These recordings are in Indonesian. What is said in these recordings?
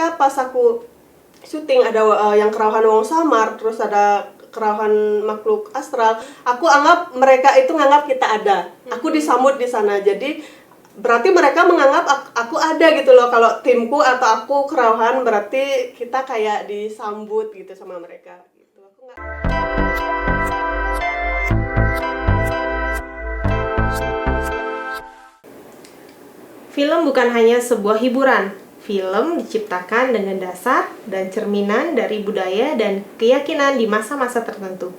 ketika pas aku syuting ada yang kerawahan wong samar, terus ada kerawahan makhluk astral, aku anggap mereka itu nganggap kita ada. Aku disambut di sana. Jadi berarti mereka menganggap aku ada gitu loh. Kalau timku atau aku kerawahan, berarti kita kayak disambut gitu sama mereka gitu. Aku nggak... Film bukan hanya sebuah hiburan. Film diciptakan dengan dasar dan cerminan dari budaya dan keyakinan di masa-masa tertentu.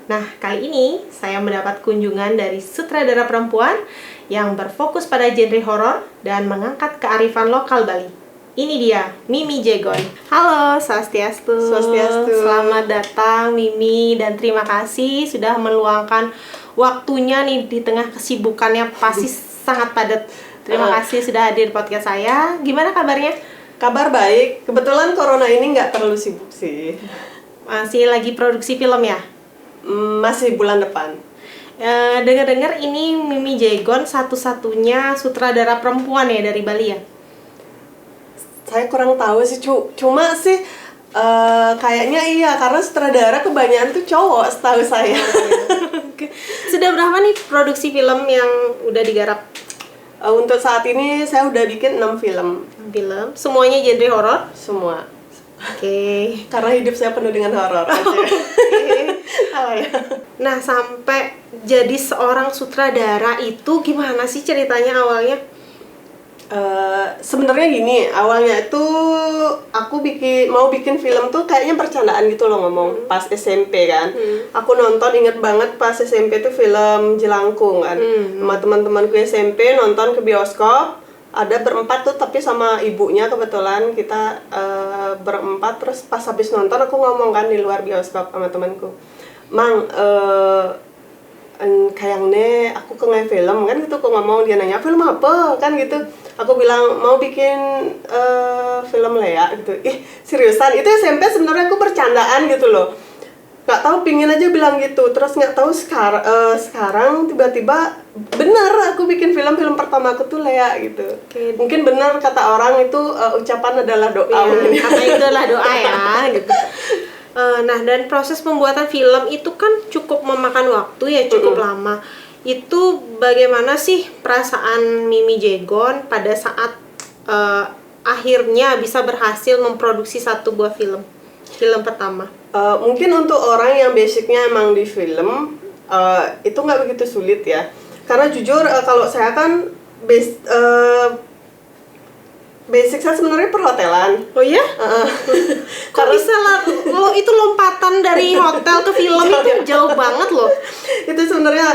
Nah, kali ini saya mendapat kunjungan dari sutradara perempuan yang berfokus pada genre horor dan mengangkat kearifan lokal Bali. Ini dia, Mimi Jegon. Halo, Swastiastu. Swastiastu. Selamat datang Mimi, dan terima kasih sudah meluangkan waktunya nih di tengah kesibukannya pasti sangat padat. Terima kasih sudah hadir di podcast saya. Gimana kabarnya? Kabar baik. Kebetulan corona ini nggak terlalu sibuk sih. Masih lagi produksi film ya? Masih bulan depan. Dengar-dengar ini Mimi Jegon satu-satunya sutradara perempuan ya dari Bali ya? Saya kurang tahu sih, cuma sih kayaknya iya, karena sutradara kebanyakan tuh cowok setahu saya. Sudah berapa nih produksi film yang udah digarap? Untuk saat ini saya udah bikin 6 film. Semuanya genre horor? Semua. Oke. Karena hidup saya penuh dengan horor aja. Ya. Nah, sampai jadi seorang sutradara itu gimana sih ceritanya awalnya? Sebenarnya gini, awalnya itu aku mau bikin film tuh kayaknya bercandaan gitu loh ngomong pas SMP kan. Aku nonton, inget banget pas SMP tuh film Jelangkung kan. Sama teman-temanku SMP nonton ke bioskop. Ada berempat tuh, tapi sama ibunya kebetulan kita berempat. Terus pas habis nonton aku ngomong kan di luar bioskop sama temanku, "Mang, kayaknya aku ke film kan gitu." Aku ngomong, dia nanya film apa kan gitu. Aku bilang mau bikin film Lea gitu. Ih, seriusan? Itu SMP sebenarnya aku bercandaan gitu loh. Nggak tahu, pingin aja bilang gitu. Terus nggak tahu sekarang tiba-tiba benar aku bikin film pertama aku tuh Lea gitu. Okay. Mungkin benar kata orang itu ucapan adalah doa. Iya, kata itu adalah doa ya gitu. Nah, dan proses pembuatan film itu kan cukup memakan waktu ya, cukup lama. Itu bagaimana sih perasaan Mimi Jegon pada saat akhirnya bisa berhasil memproduksi satu buah film pertama? Mungkin untuk orang yang basicnya emang di film itu nggak begitu sulit ya, karena jujur kalau saya kan basic saya sebenarnya perhotelan. Oh ya? Kok bisa lah, lo itu lompatan dari hotel ke film itu jauh banget loh. Itu sebenarnya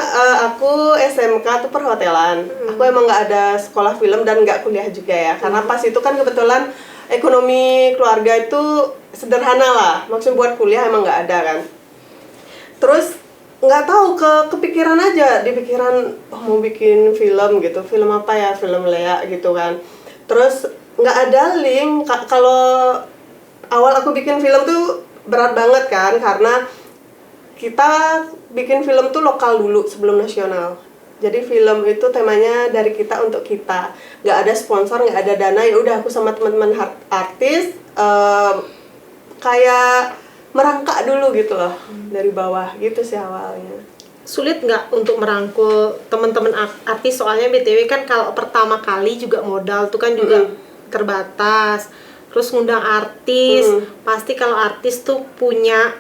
aku SMK tuh perhotelan. Aku emang nggak ada sekolah film dan nggak kuliah juga ya, karena pas itu kan kebetulan ekonomi keluarga itu sederhana lah. Maksudnya buat kuliah emang nggak ada kan. Terus nggak tahu kepikiran aja, di pikiran mau bikin film gitu. Film apa ya? Film Lea gitu kan. Terus nggak ada link. Kalau awal aku bikin film tuh berat banget kan, karena kita bikin film tuh lokal dulu sebelum nasional. Jadi film itu temanya dari kita untuk kita, nggak ada sponsor, nggak ada dana. Ya udah aku sama teman-teman artis kayak merangkak dulu gitu loh, dari bawah gitu sih awalnya. Sulit nggak untuk merangkul teman-teman artis? Soalnya BTW kan kalau pertama kali juga modal tuh kan juga terbatas. Terus ngundang artis, pasti kalau artis tuh punya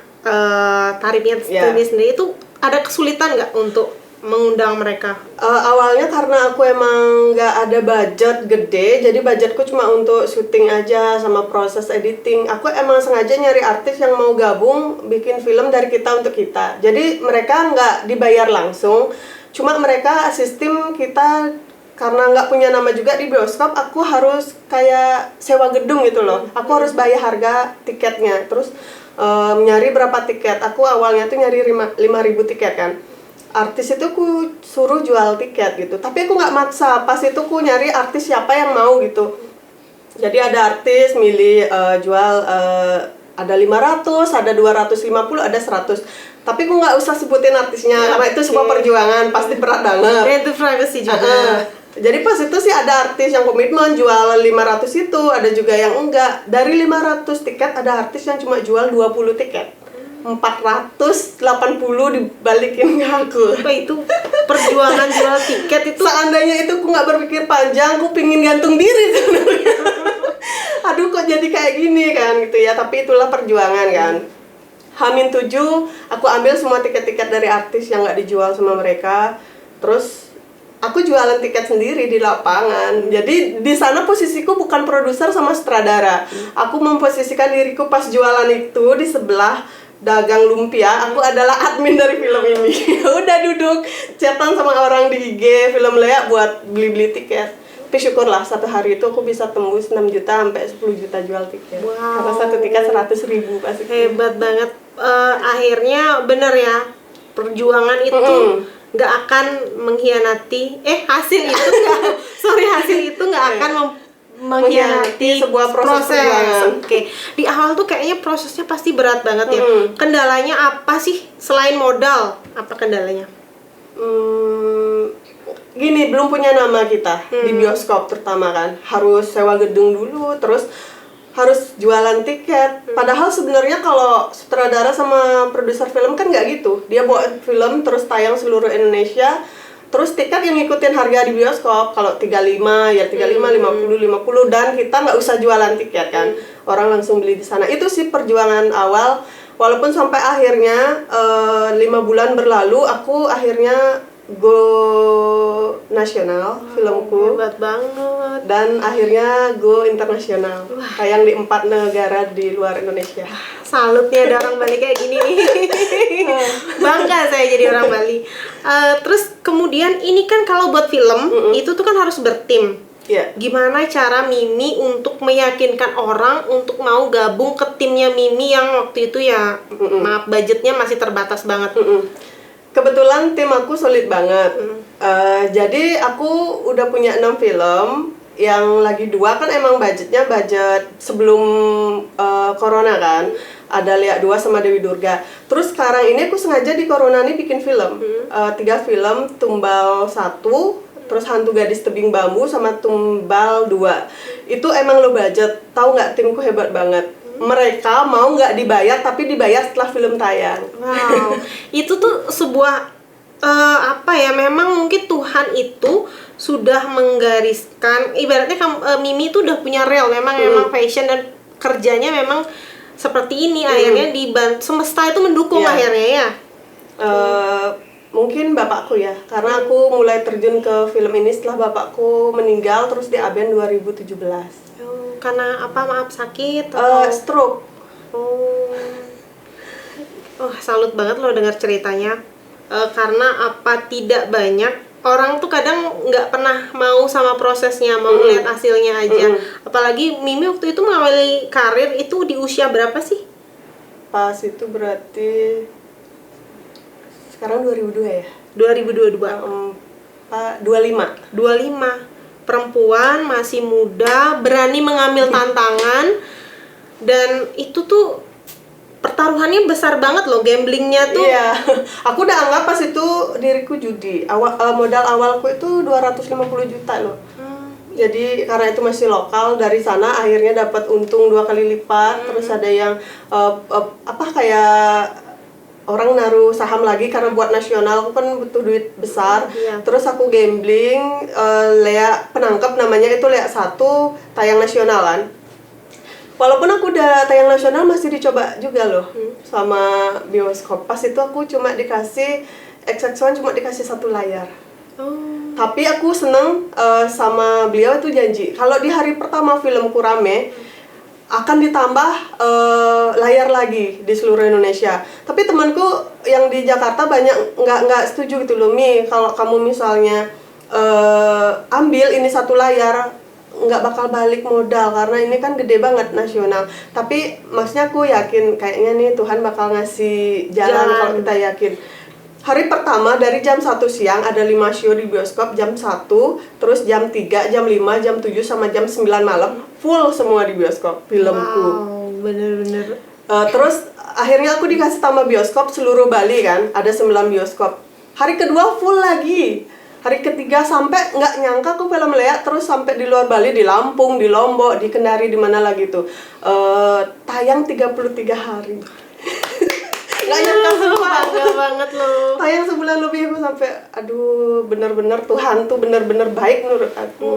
tarifnya sendiri. Itu ada kesulitan nggak untuk mengundang mereka? Awalnya karena aku emang nggak ada budget gede, jadi budgetku cuma untuk syuting aja sama proses editing. Aku emang sengaja nyari artis yang mau gabung bikin film dari kita untuk kita. Jadi mereka nggak dibayar langsung, cuma mereka sistem kita, karena nggak punya nama juga di bioskop, aku harus kayak sewa gedung gitu loh. Aku harus bayar harga tiketnya, terus nyari berapa tiket. Aku awalnya tuh nyari 5.000 tiket kan. Artis itu aku suruh jual tiket gitu, tapi aku nggak maksa. Pas itu aku nyari artis siapa yang mau gitu. Jadi ada artis milih jual ada 500, ada 250, ada 100. Tapi aku nggak usah sebutin artisnya, karena itu sebuah perjuangan, pasti berat banget. Itu privacy juga. Jadi pas itu sih ada artis yang komitmen jual 500 itu, ada juga yang enggak. Dari 500 tiket ada artis yang cuma jual 20 tiket. 480 dibalikin ke aku. Apa itu perjuangan jual tiket itu? Seandainya itu aku nggak berpikir panjang, aku pingin gantung diri sebenarnya. Aduh kok jadi kayak gini kan gitu ya, tapi itulah perjuangan kan. H-7 aku ambil semua tiket-tiket dari artis yang nggak dijual sama mereka. Terus aku jualan tiket sendiri di lapangan. Jadi di sana posisiku bukan produser sama sutradara. Aku memposisikan diriku pas jualan itu di sebelah dagang lumpia. Aku adalah admin dari film ini. Udah duduk chatan sama orang di IG film Lea buat beli-beli tiket. Tapi syukurlah satu hari itu aku bisa tembus 6 juta sampai 10 juta jual tiket. Wow. Karena satu tiket 100.000 pasti. Hebat banget. Akhirnya bener ya, perjuangan itu nggak akan mengkhianati hasil itu nggak hasil itu nggak akan mengkhianati sebuah proses perjuangan. Oke. Di awal tuh kayaknya prosesnya pasti berat banget ya. Kendalanya apa sih selain modal? Apa kendalanya? Gini, belum punya nama kita di bioskop terutama kan. Harus sewa gedung dulu, terus harus jualan tiket. Padahal sebenarnya kalau sutradara sama produser film kan nggak gitu. Dia buat film terus tayang seluruh Indonesia. Terus tiket yang ngikutin harga di bioskop. Kalau 35 ya 35, 50 dan kita nggak usah jualan tiket kan. Orang langsung beli di sana. Itu sih perjuangan awal. Walaupun sampai akhirnya 5 bulan berlalu, aku akhirnya go nasional filmku. Hebat banget. Dan akhirnya go internasional. Tayang di 4 negara di luar Indonesia. Salut nih ada orang Bali kayak gini nih. Bangga saya jadi orang Bali. Terus kemudian ini kan kalau buat film itu tuh kan harus bertim. Iya. Gimana cara Mimi untuk meyakinkan orang untuk mau gabung ke timnya Mimi yang waktu itu ya maaf budgetnya masih terbatas banget. Kebetulan tim aku solid banget. Jadi aku udah punya 6 film. Yang lagi 2 kan emang budgetnya budget sebelum corona kan. Ada Lea 2 sama Dewi Durga. Terus sekarang ini aku sengaja di corona ini bikin film. 3 film, Tumbal 1, terus Hantu Gadis Tebing Bambu, sama Tumbal 2. Itu emang low budget. Tahu nggak, timku hebat banget. Mereka mau nggak dibayar, tapi dibayar setelah film tayang. Wow, itu tuh sebuah apa ya? Memang mungkin Tuhan itu sudah menggariskan. Ibaratnya Mimi tuh udah punya rel, memang passion dan kerjanya memang seperti ini. Akhirnya semesta itu mendukung akhirnya ya. Mungkin bapakku ya, karena aku mulai terjun ke film ini setelah bapakku meninggal, terus di Aben 2017. Karena apa, maaf, sakit stroke. Salut banget loh dengar ceritanya. Karena apa tidak banyak orang tuh kadang nggak pernah mau sama prosesnya, mau lihat hasilnya aja. Apalagi Mimi waktu itu mengawali karir itu di usia berapa sih? Pas itu berarti sekarang 2002 ya? 2022. 25. Perempuan masih muda, berani mengambil tantangan, dan itu tuh pertaruhannya besar banget loh, gamblingnya tuh. Iya, aku udah anggap pas itu diriku judi. Modal awalku itu 250 juta loh. Jadi karena itu masih lokal, dari sana akhirnya dapat untung 2 kali lipat. Terus ada yang kayak orang naruh saham lagi karena buat nasional, aku kan butuh duit besar. Terus aku gambling, Lea penangkap namanya, itu Lea 1 tayang nasional kan. Walaupun aku udah tayang nasional masih dicoba juga loh sama bioskop. Pas itu aku cuma dikasih XX1 cuma dikasih 1 layar. Tapi aku seneng sama beliau itu janji kalau di hari pertama filmku rame akan ditambah layar lagi di seluruh Indonesia. Tapi temanku yang di Jakarta banyak nggak setuju gitu loh, Mi, kalau kamu misalnya ambil ini 1 layar nggak bakal balik modal karena ini kan gede banget nasional. Tapi maksudnya aku yakin kayaknya nih Tuhan bakal ngasih jalan kalau kita yakin. Hari pertama dari jam 1 siang ada 5 show di bioskop, jam 1, terus jam 3, jam 5, jam 7, sama jam 9 malam full semua di bioskop filmku. Wow, bener-bener. Terus akhirnya aku dikasih tambah bioskop seluruh Bali kan, ada 9 bioskop. Hari kedua full lagi. Hari ketiga sampai nggak nyangka aku film Lea terus sampai di luar Bali, di Lampung, di Lombok, di Kendari, di mana lagi tuh. Tayang 33 hari. Nggak nyangka semua. Bangga banget loh. Tayang sebulan lebih aku sampai aduh bener-bener Tuhan tuh bener-bener baik menurut aku.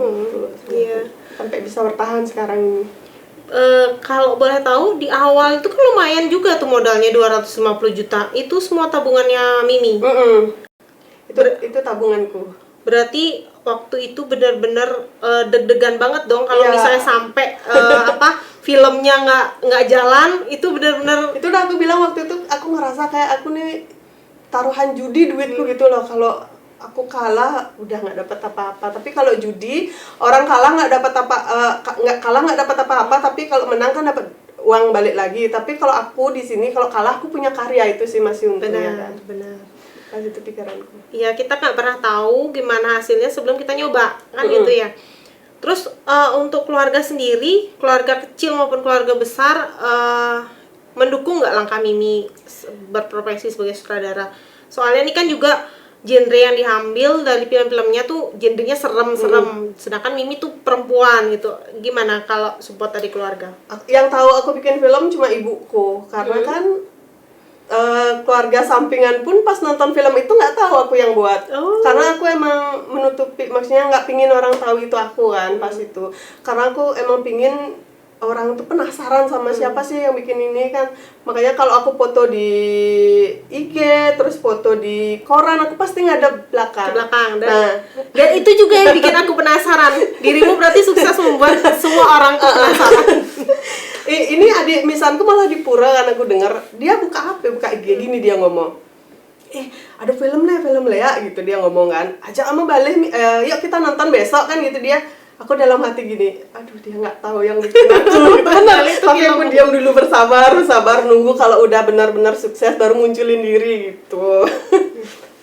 Iya. Sampai bisa bertahan sekarang ini. Kalau boleh tahu di awal itu kan lumayan juga tuh modalnya 250 juta. Itu semua tabungannya Mimi. Itu tabunganku. Berarti waktu itu benar-benar deg-degan banget dong kalau Iya. misalnya sampai filmnya nggak jalan, itu benar-benar Itu udah aku bilang waktu itu aku ngerasa kayak aku nih taruhan judi duitku gitu loh. Kalau aku kalah udah nggak dapat apa-apa, tapi kalau judi orang kalah nggak dapat apa-apa, tapi kalau menang kan dapat uang balik lagi. Tapi kalau aku di sini kalau kalah aku punya karya, itu sih masih untungnya kan. benar. Pas itu pikiranku. Iya, kita nggak pernah tahu gimana hasilnya sebelum kita nyoba, kan gitu ya. Terus untuk keluarga sendiri, keluarga kecil maupun keluarga besar, mendukung nggak langkah Mimi berprofesi sebagai sutradara? Soalnya ini kan juga genre yang diambil dari film-filmnya tuh genrenya serem-serem. Sedangkan Mimi tuh perempuan gitu. Gimana kalau support dari keluarga? Yang tahu aku bikin film cuma ibuku, karena kan keluarga sampingan pun pas nonton film itu nggak tahu aku yang buat. Karena aku emang menutupi, maksudnya nggak pingin orang tahu itu aku kan pas itu. Karena aku emang pingin orang tuh penasaran sama siapa sih yang bikin ini kan. Makanya kalau aku foto di IG, terus foto di koran, aku pasti ngadep belakang. Dan itu juga yang bikin aku penasaran. Dirimu berarti sukses membuat semua orang tuh penasaran. Ini adik misanku malah di pura kan aku denger dia buka HP, buka IG gini dia ngomong, ada film Lea gitu dia ngomong kan, ajak sama balik, yuk kita nonton besok kan gitu dia. Aku dalam hati gini, aduh dia nggak tahu yang bikin aku gitu. Benar, tapi aku diam dulu bersabar nunggu kalau udah benar-benar sukses baru munculin diri gitu.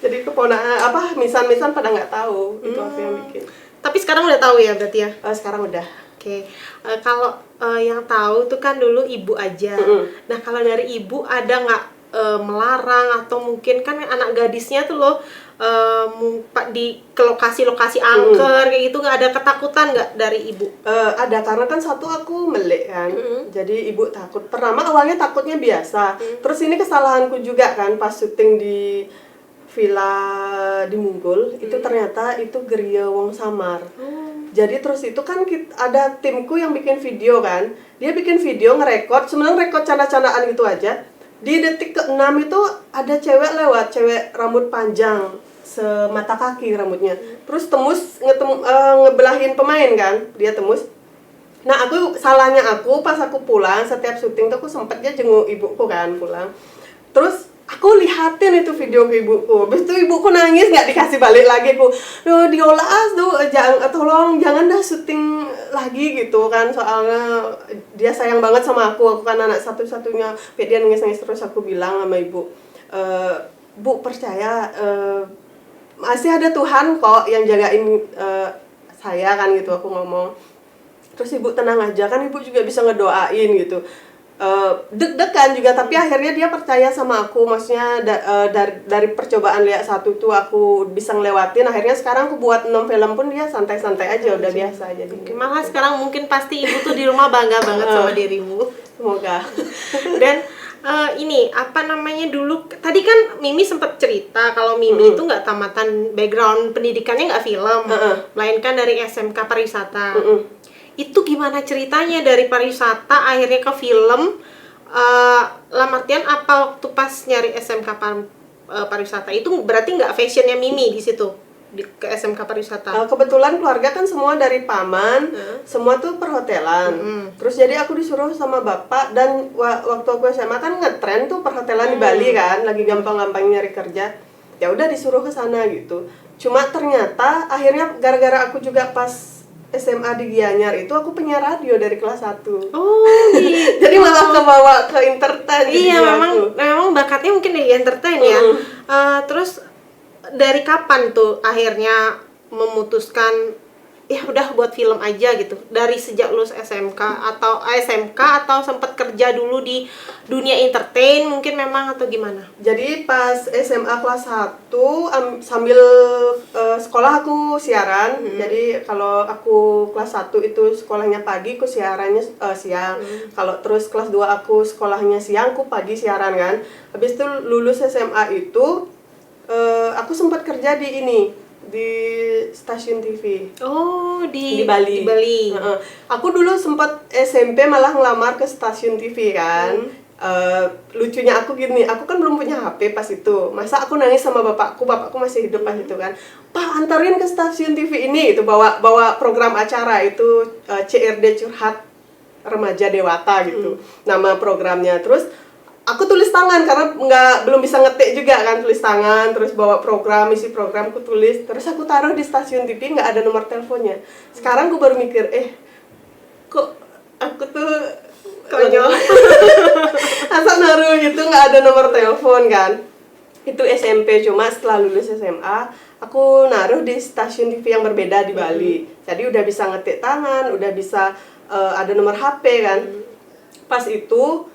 Jadi keponakan misan pada nggak tahu itu aku yang bikin. Tapi sekarang udah tahu ya berarti ya? Sekarang udah. Oke. Kalau yang tahu tuh kan dulu ibu aja. Nah kalau dari ibu ada nggak melarang atau mungkin kan anak gadisnya tuh loh di ke lokasi-lokasi angker kayak gitu, nggak ada ketakutan nggak dari ibu? Ada, karena kan satu aku melek kan, jadi ibu takut. Pertama awalnya takutnya biasa, terus ini kesalahanku juga kan pas syuting di villa di Munggul, itu ternyata itu geria wong samar. Jadi terus itu kan ada timku yang bikin video kan, dia bikin video ngerekord, sebenarnya rekord canda-candaan gitu aja. Di detik ke-6 itu ada cewek lewat, cewek rambut panjang semata kaki rambutnya, terus tembus ngebelahin pemain kan, dia tembus. Nah salahnya aku pas aku pulang setiap syuting tuh aku sempetnya jenguk ibuku kan pulang, terus aku lihatin itu video ke ibuku, habis itu ibuku nangis nggak dikasih balik lagi. Aku diolah tuh tolong jangan dah syuting lagi gitu kan, soalnya dia sayang banget sama aku kan anak satu-satunya. Dia nangis-nangis terus, aku bilang sama ibu, Bu percaya masih ada Tuhan kok yang jagain saya kan gitu aku ngomong. Terus ibu tenang aja kan, ibu juga bisa ngedoain gitu. Deg-degan juga, tapi akhirnya dia percaya sama aku, maksudnya dari percobaan Lea 1 tuh aku bisa ngelewatin. Akhirnya sekarang aku buat 6 film pun dia santai-santai aja, udah biasa aja. Malah sekarang mungkin pasti ibu tuh di rumah bangga banget sama dirimu. Semoga. Dan ini apa namanya, dulu tadi kan Mimi sempat cerita kalau Mimi itu nggak tamatan, background pendidikannya nggak film, melainkan dari SMK pariwisata. Itu gimana ceritanya dari pariwisata akhirnya ke film? Artian apa waktu pas nyari SMK pariwisata itu berarti nggak fashionnya Mimi di situ ke SMK pariwisata? Kebetulan keluarga kan semua dari paman, semua tuh perhotelan. Terus jadi aku disuruh sama bapak, dan waktu aku SMA kan ngetren tuh perhotelan di Bali kan, lagi gampang-gampang nyari kerja. Ya udah disuruh ke sana gitu. Cuma ternyata akhirnya gara-gara aku juga pas SMA di Gianyar itu aku penyiar radio dari kelas 1. Gitu. Jadi malah kebawa ke entertain. Iya, memang bakatnya mungkin di entertain ya. Terus dari kapan tuh akhirnya memutuskan ya udah buat film aja gitu dari sejak lulus SMK atau sempat kerja dulu di dunia entertain mungkin memang atau gimana? Jadi pas SMA kelas 1 sambil sekolah aku siaran. Jadi kalau aku kelas 1 itu sekolahnya pagi, aku siarannya siang. Kalau terus kelas 2 aku sekolahnya siang, aku pagi siaran kan. Habis itu lulus SMA itu aku sempat kerja di stasiun TV. Oh, Di Bali. Di Bali. Aku dulu sempat SMP malah ngelamar ke stasiun TV kan. Lucunya aku gini, aku kan belum punya HP pas itu. Masa aku nangis sama bapakku masih hidup pas itu kan. Pak, anterin ke stasiun TV ini, itu bawa program acara itu CRD Curhat Remaja Dewata gitu. Nama programnya. Terus aku tulis tangan karena belum bisa ngetik juga kan, tulis tangan, terus bawa program, isi program aku tulis, terus aku taruh di stasiun TV, nggak ada nomor teleponnya. Sekarang aku baru mikir, kok aku tuh Konyol. asal naruh gitu, nggak ada nomor telepon kan. Itu SMP, cuma setelah lulus SMA aku naruh di stasiun TV yang berbeda di Bali. Jadi udah bisa ngetik tangan, udah bisa ada nomor HP kan. Pas itu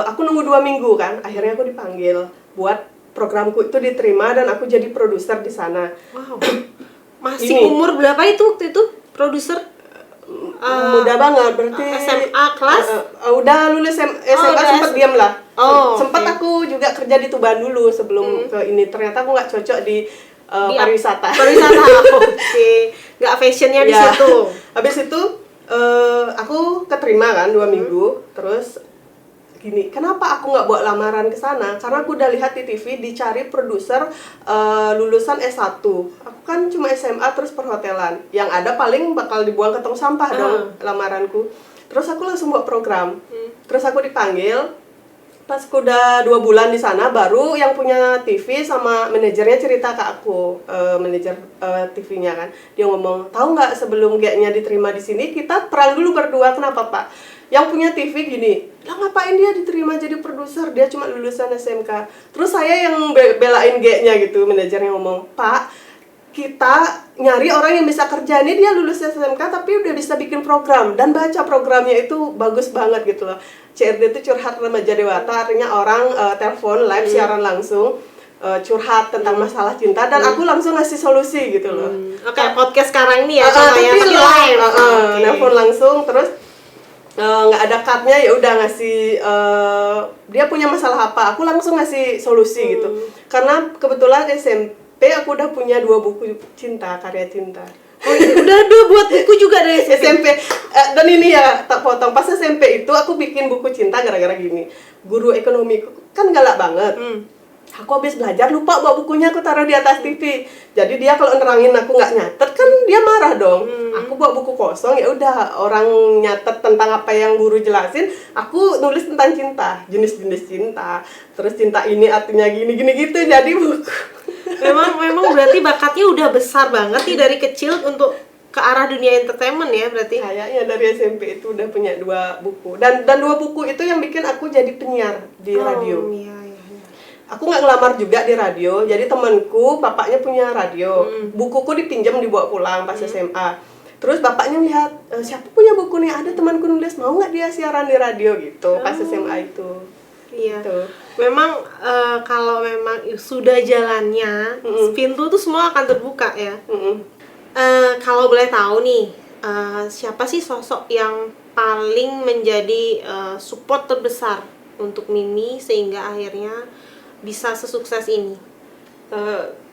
aku nunggu 2 minggu kan, akhirnya aku dipanggil buat programku itu diterima dan aku jadi produser di sana. Wow. Masih umur berapa itu waktu itu produser? Muda banget, berarti SMA kelas? udah lulus SMA sempet diam lah. Sempet okay. aku juga kerja di Tuban dulu sebelum ke ini. Ternyata aku nggak cocok di pariwisata. Oke. Nggak fashionnya di Ya. situ. Habis itu aku keterima kan 2 minggu. Terus gini, kenapa aku nggak bawa lamaran ke sana? Karena aku udah lihat di TV dicari produser lulusan S1. Aku kan cuma SMA terus perhotelan. Yang ada paling bakal dibuang ke tong sampah dong lamaranku. Terus aku langsung buat program. Terus aku dipanggil. Pas aku udah 2 bulan di sana, baru yang punya TV sama manajernya cerita ke aku, manajer TV-nya kan. Dia ngomong, tahu nggak sebelum gaknya diterima di sini kita perang dulu berdua. Kenapa Pak? Yang punya TV gini, lah ngapain dia diterima jadi produser, dia cuma lulusan SMK. Terus saya yang belain gaknya gitu, manajernya ngomong, Pak, kita nyari orang yang bisa kerja, ini dia lulus SMK tapi udah bisa bikin program dan baca programnya itu bagus banget gitu loh. CRD itu Curhat Remaja Dewata, artinya orang telepon live siaran langsung curhat tentang masalah cinta dan aku langsung ngasih solusi gitu loh. Kayak podcast sekarang ini ya, tapi live. Telepon langsung, terus nggak ada cutnya, ya udah ngasih dia punya masalah apa, aku langsung ngasih solusi gitu. Karena kebetulan SMP aku udah punya 2 buku cinta, karya cinta. Oh, udah buat buku juga dari SMP. Dan ini ya tak potong, pas SMP itu aku bikin buku cinta gara-gara gini. Guru ekonomi kan galak banget. Aku habis belajar lupa bawa bukunya, aku taruh di atas TV. Jadi dia kalau nerangin aku nggak nyatet kan dia marah dong. Aku bawa buku kosong, ya udah orang nyatet tentang apa yang guru jelasin, aku nulis tentang cinta, jenis-jenis cinta. Terus cinta ini artinya gini gitu, jadi buku. Memang berarti bakatnya udah besar banget nih dari kecil untuk ke arah dunia entertainment ya berarti. Kayaknya dari SMP itu udah punya 2 buku. Dan 2 buku itu yang bikin aku jadi penyiar di radio. Iya. Aku nggak ngelamar juga di radio, jadi temanku bapaknya punya radio. Bukuku dipinjam dibawa pulang pas SMA. Terus bapaknya lihat, siapa punya buku nih, ada temanku nulis, mau nggak dia siaran di radio gitu pas SMA itu. Iya. Gitu. Memang kalau memang sudah jalannya, pintu tuh semua akan terbuka ya. Kalau boleh tahu nih, siapa sih sosok yang paling menjadi support terbesar untuk Mimi sehingga akhirnya bisa sesukses ini?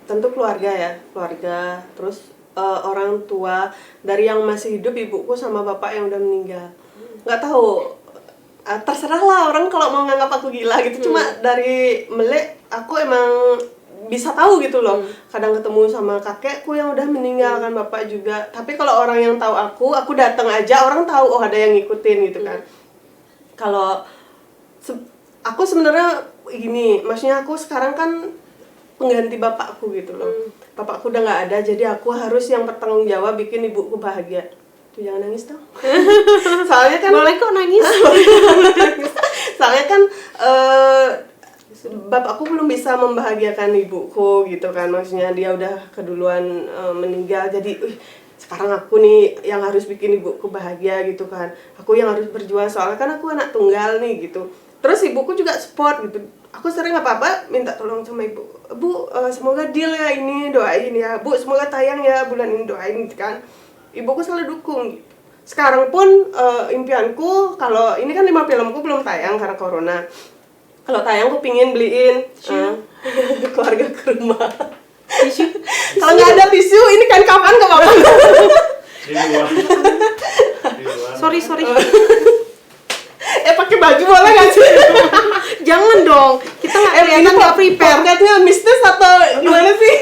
Tentu keluarga ya, keluarga. Terus orang tua dari yang masih hidup, ibuku sama bapak yang udah meninggal. Nggak tahu. Terserah lah orang kalau mau nganggap aku gila gitu. Cuma dari melek aku emang bisa tahu gitu loh. Kadang ketemu sama kakekku yang udah meninggal kan, bapak juga. Tapi kalau orang yang tahu aku datang aja orang tahu, oh ada yang ngikutin gitu kan. Kalau aku sebenarnya gini, maksudnya aku sekarang kan pengganti bapakku gitu loh. Bapakku udah nggak ada, jadi aku harus yang bertanggung jawab bikin ibuku bahagia. Tuh jangan nangis dong. Soalnya kan boleh kok nangis. Soalnya kan bapakku belum bisa membahagiakan ibuku gitu kan, maksudnya dia udah keduluan meninggal. Jadi sekarang aku nih yang harus bikin ibuku bahagia gitu kan, aku yang harus berjuang soalnya kan aku anak tunggal nih gitu. Terus ibuku juga support gitu, aku sering apa-apa minta tolong sama ibu, Bu, semoga deal ya ini, doain ya Bu, semoga tayang ya bulan ini, doain gitu kan. Ibuku selalu dukung gitu. Sekarang pun impianku, kalau ini kan 5 filmku belum tayang karena corona, kalau tayang aku pingin beliin keluarga ke rumah. Tisu. Kalau nggak ada tisu, ini kan kapan nggak apa-apa. Di luar. Di luar. Sorry. Pakai baju boleh nggak sih? Jangan dong. Kita nggak kelihatan nggak prepare. Paketnya mistis atau gimana sih?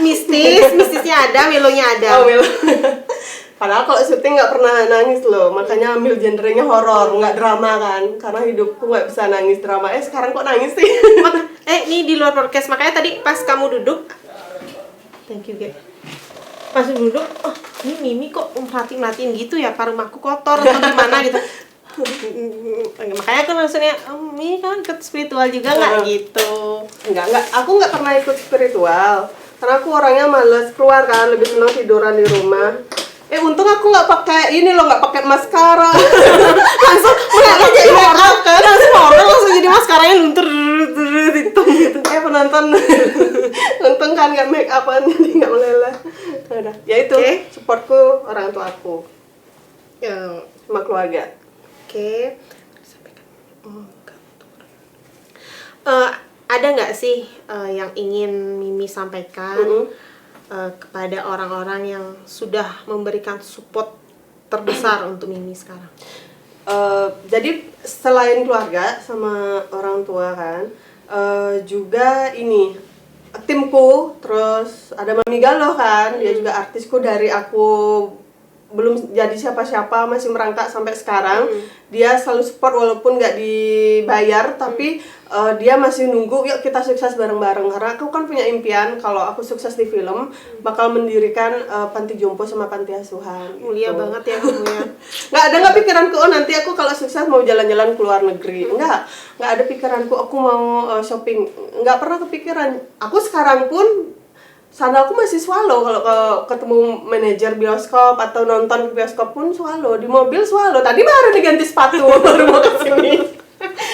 Mistisnya ada, melonya ada. Oh, Milo. Padahal kalau syuting nggak pernah nangis loh, makanya ambil genrenya horor, nggak drama kan, karena hidupku nggak bisa nangis drama. Sekarang kok nangis sih? Ini di luar podcast, makanya tadi pas kamu duduk, thank you, Ge. Pas duduk, oh ini Mimi kok merhatiin gitu ya, rumahku kotor atau gimana gitu. Makanya aku langsungnya, Mimi kan ikut spiritual juga nggak gitu? Enggak, aku nggak pernah ikut spiritual, karena aku orangnya males keluar kan, lebih senang tiduran di rumah. Untung aku nggak pakai ini loh, nggak pakai maskara. Langsung nggak jadi orang kan, langsung jadi maskaranya luntur hitam gitu. Penonton, untung kan nggak make upan jadi nggak meleleh. Udah, ya itu supportku orang tua aku, sama keluarga. Oke. Ada nggak sih yang ingin Mimi sampaikan kepada orang-orang yang sudah memberikan support terbesar untuk Mimi sekarang? Jadi selain keluarga sama orang tua kan, juga ini timku, terus ada Mami Galuh kan, dia juga artisku dari aku belum jadi siapa-siapa, masih merangkak sampai sekarang. Dia selalu support walaupun nggak dibayar, tapi dia masih nunggu, yuk kita sukses bareng-bareng. Karena aku kan punya impian, kalau aku sukses di film, bakal mendirikan panti jompo sama panti asuhan. Mulia gitu. banget ya kamu ya. Nggak pikiranku, nanti aku kalau sukses mau jalan-jalan ke luar negeri. Nggak ada pikiranku, aku mau shopping. Nggak pernah kepikiran. Aku sekarang pun sandalku masih swallow, kalau ketemu manajer bioskop atau nonton ke bioskop pun swallow, di mobil swallow. Tadi baru diganti sepatu baru mau kesini.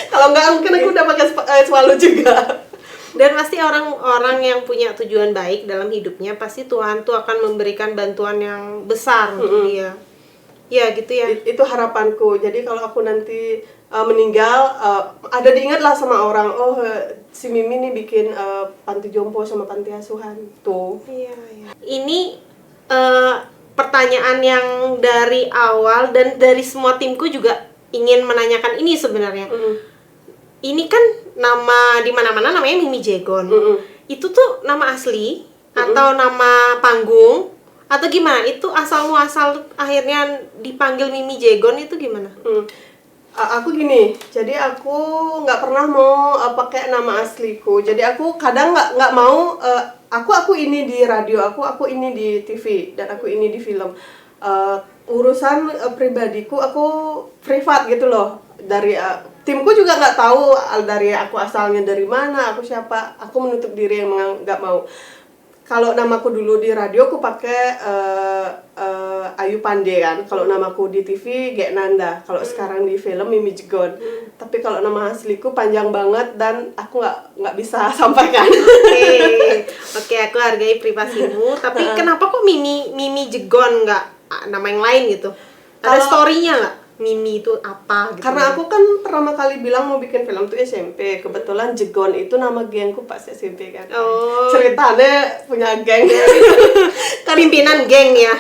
Kalau nggak mungkin aku udah pakai swallow juga. Dan pasti orang-orang yang punya tujuan baik dalam hidupnya, pasti Tuhan tuh akan memberikan bantuan yang besar untuk dia. Ya gitu ya. Itu harapanku. Jadi kalau aku nanti meninggal, ada diingat lah sama orang, oh si Mimi nih bikin panti jompo sama panti asuhan tuh. Iya. Ini pertanyaan yang dari awal dan dari semua timku juga ingin menanyakan ini sebenarnya. Ini kan nama di mana-mana namanya Mimi Jegon. Itu tuh nama asli atau nama panggung atau gimana? Itu asal muasal akhirnya dipanggil Mimi Jegon itu gimana? Aku gini, jadi aku nggak pernah mau pakai nama asliku. Jadi aku kadang nggak mau aku ini di radio, aku ini di TV, dan aku ini di film. Urusan pribadiku aku privat gitu loh. Dari timku juga nggak tahu dari aku asalnya dari mana, aku siapa. Aku menutup diri yang nggak mau. Kalau namaku dulu di radio aku pakai Ayu Pande kan. Kalau namaku di TV Gek Nanda. Kalau sekarang di film Mimi Jegon. Tapi kalau nama asliku panjang banget dan aku nggak bisa sampaikan. Oke, aku hargai privasimu. Tapi kenapa kok Mimi Jegon nggak nama yang lain gitu? Ada story-nya nggak? Mimi itu apa gitu? Karena aku kan pertama kali bilang mau bikin film tuh SMP. Kebetulan Jegon itu nama gengku pas SMP kan. Ceritanya punya geng. Pimpinan geng ya?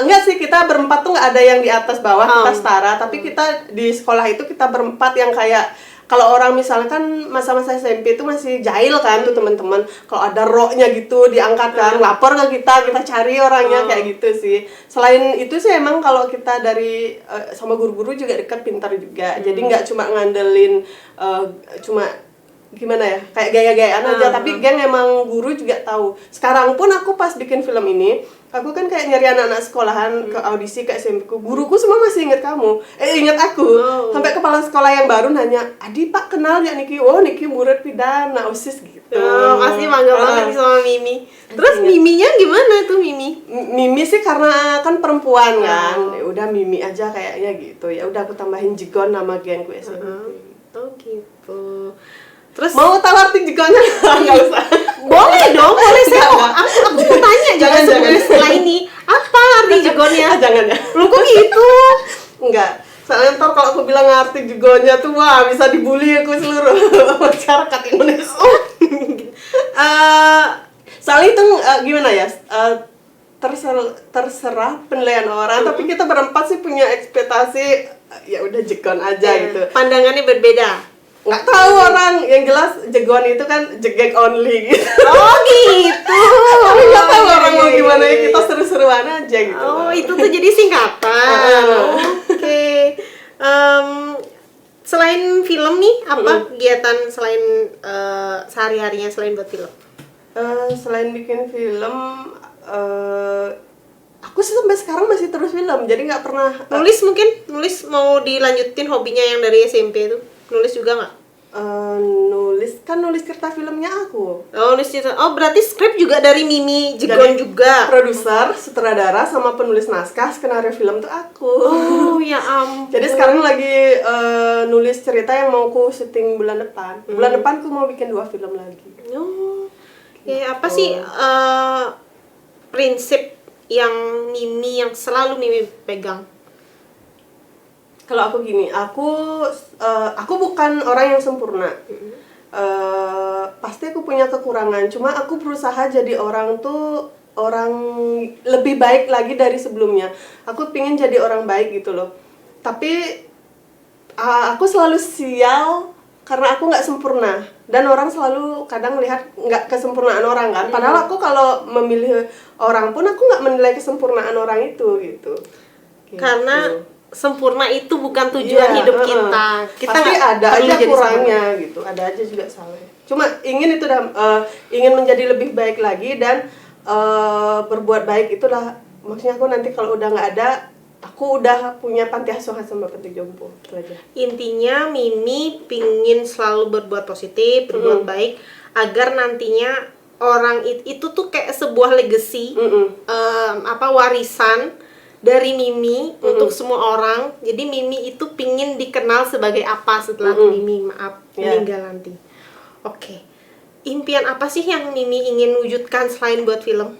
Enggak sih, kita berempat tuh nggak ada yang di atas bawah, kita setara. Tapi kita di sekolah itu kita berempat yang kayak, kalau orang misalkan masa-masa SMP itu masih jahil kan tuh teman-teman. Kalau ada roknya gitu diangkat kan, lapor ke kita cari orangnya kayak gitu sih. Selain itu sih emang kalau kita dari sama guru-guru juga dekat, pintar juga. Jadi nggak cuma ngandelin cuma gimana ya, kayak gaya-gayaan aja, tapi geng emang guru juga tahu. Sekarang pun aku pas bikin film ini, Aku kan kayak nyari anak-anak sekolahan ke audisi ke SMP ku. Guruku semua masih ingat kamu. Ingat aku. Oh. Sampai kepala sekolah yang baru nanya, "Adi Pak kenal ya Niki?" "Oh, Niki murid pidana OSIS gitu." Pasti bangga banget nih sama Mimi. Terus Miminya gimana tuh Mimi? Mimi sih karena kan perempuan kan. Ya udah Mimi aja kayaknya gitu. Ya udah aku tambahin Jegon nama gengku SMP. Oh gitu. Terus Mau tahu arti Jegonnya? Enggak usah. boleh dong, boleh saya mau. Aku mau tanya juga Jangan, sebenarnya jangan. setelah ini apa arti jegonnya? Jangan ya. Lu kok gitu? Enggak. Soalnya ntar kalau aku bilang arti Jegonnya tuh wah bisa dibully aku seluruh masyarakat Indonesia. Soalnya itu gimana ya? Terserah penilaian orang, tapi kita berempat sih punya ekspektasi ya udah Jegon aja gitu. Pandangannya berbeda. Nggak tahu orang, yang jelas Jegon itu kan jegek only gitu. Oh gitu. Tapi nggak tahu Iya, orang iya, mau iya, gimana ya, iya. kita seru-seruan aja gitu. Oh itu tuh jadi singkatan. Oke. Selain film nih, apa kegiatan selain sehari-harinya selain buat film? Selain bikin film, aku sih sampai sekarang masih terus film, jadi nggak pernah Nulis mungkin? Nulis mau dilanjutin hobinya yang dari SMP itu? Nulis juga nggak? nulis cerita filmnya aku. Oh, nulis cerita. Oh, berarti skrip juga dari Mimi Jegon Jadi, juga. Produser, sutradara, sama penulis naskah skenario film tuh aku. Oh, ya ampun. Jadi sekarang lagi nulis cerita yang mau ku syuting bulan depan. Bulan depan ku mau bikin 2 film lagi. Oh. Ya, apa sih prinsip yang Mimi yang selalu Mimi pegang? Kalau aku gini, aku bukan orang yang sempurna. Pasti aku punya kekurangan. Cuma aku berusaha jadi orang lebih baik lagi dari sebelumnya. Aku pingin jadi orang baik gitu loh. Tapi aku selalu sial karena aku nggak sempurna. Dan orang selalu kadang lihat nggak kesempurnaan orang kan. Padahal aku kalau memilih orang pun aku nggak menilai kesempurnaan orang itu gitu. Karena sempurna itu bukan tujuan hidup kita. Kita pasti nggak ada perlu aja jadi kurangnya gitu, ada aja juga salah. Cuma ingin ingin menjadi lebih baik lagi dan berbuat baik itulah maksudnya. Aku nanti kalau udah nggak ada, aku udah punya panti asuhan sama panti jompo, itu aja. Intinya Mimi pingin selalu berbuat positif, berbuat baik agar nantinya orang itu tuh kayak sebuah legacy, warisan dari Mimi untuk semua orang. Jadi Mimi itu pingin dikenal sebagai apa setelah Mimi meninggal nanti. Oke. Impian apa sih yang Mimi ingin wujudkan selain buat film?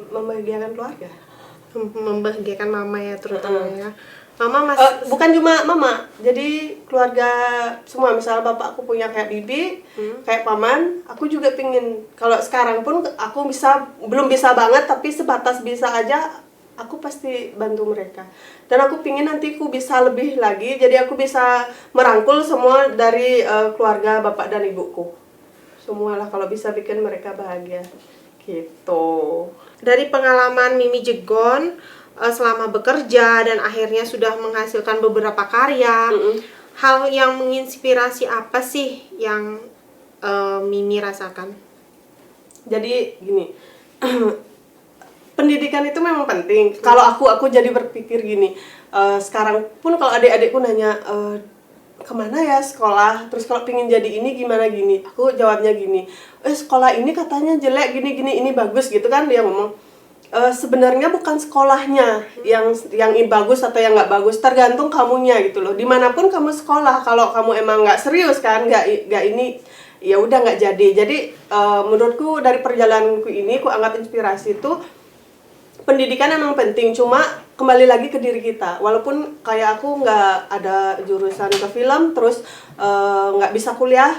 Membahagiakan keluarga. Membahagiakan mama ya terutama ya. Mama masih Bukan cuma mama, jadi keluarga semua. Misal bapakku punya kayak bibi, kayak paman, aku juga pingin. Kalau sekarang pun aku belum bisa banget, tapi sebatas bisa aja, aku pasti bantu mereka. Dan aku pingin nanti aku bisa lebih lagi, jadi aku bisa merangkul semua dari keluarga bapak dan ibuku. Semualah kalau bisa bikin mereka bahagia, gitu. Dari pengalaman Mimi Jegon selama bekerja dan akhirnya sudah menghasilkan beberapa karya, hal yang menginspirasi apa sih yang Mimi rasakan? Jadi gini, pendidikan itu memang penting. Kalau aku jadi berpikir gini, sekarang pun kalau adik-adikku nanya kemana ya sekolah, terus kalau pingin jadi ini gimana gini, aku jawabnya gini, sekolah ini katanya jelek gini ini bagus gitu kan. Dia ngomong sebenarnya bukan sekolahnya yang bagus atau yang nggak bagus, tergantung kamunya gitu loh. Dimanapun kamu sekolah, kalau kamu emang nggak serius kan, nggak ini, ya udah nggak jadi. Jadi menurutku dari perjalananku ini, aku anggap inspirasi itu pendidikan emang penting. Cuma kembali lagi ke diri kita. Walaupun kayak aku nggak ada jurusan ke film, terus nggak bisa kuliah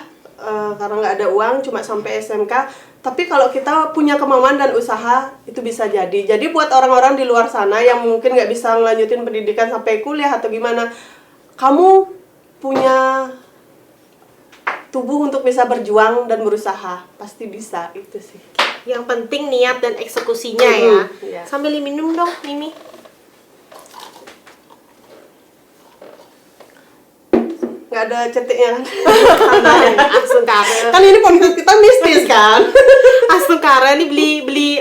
karena nggak ada uang, cuma sampai SMK. Tapi kalau kita punya kemauan dan usaha, itu bisa jadi. Jadi buat orang-orang di luar sana yang mungkin nggak bisa ngelanjutin pendidikan sampai kuliah atau gimana, kamu punya tubuh untuk bisa berjuang dan berusaha, pasti bisa. Itu sih. Yang penting niat dan eksekusinya ya. Iya. Sambil minum dong, Mimi. nggak ada cetiknya kan? Astungkara. Kan ini podcast kita mistis kan? Astungkara ini beli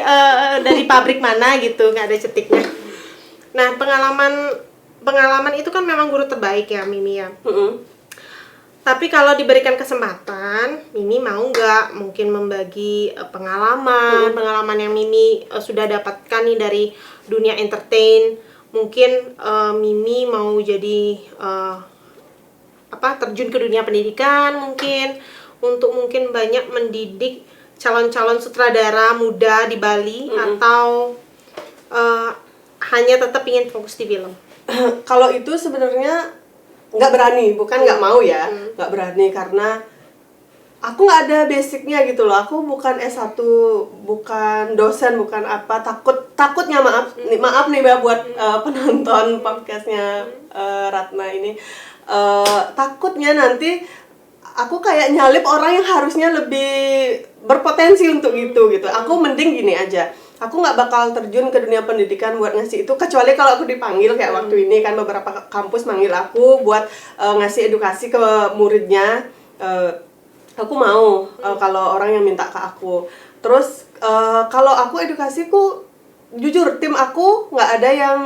dari pabrik mana gitu, nggak ada cetiknya. Nah, pengalaman itu kan memang guru terbaik ya, Mimi ya. Tapi kalau diberikan kesempatan, Mimi mau nggak mungkin membagi pengalaman yang Mimi sudah dapatkan nih dari dunia entertain. Mungkin Mimi mau jadi terjun ke dunia pendidikan mungkin untuk mungkin banyak mendidik calon-calon sutradara muda di Bali atau hanya tetap ingin fokus di film. Kalau itu sebenarnya nggak berani, bukan nggak mau ya, nggak berani karena aku nggak ada basicnya gitu loh. Aku bukan S1, bukan dosen, bukan apa. Takutnya maaf nih buat penonton podcastnya Ratna ini. Takutnya nanti aku kayak nyalip orang yang harusnya lebih berpotensi untuk itu gitu. Aku mending gini aja. Aku nggak bakal terjun ke dunia pendidikan buat ngasih itu, kecuali kalau aku dipanggil kayak waktu ini kan beberapa kampus manggil aku buat ngasih edukasi ke muridnya. Aku mau kalau orang yang minta ke aku. Terus kalau aku edukasiku, jujur tim aku nggak ada yang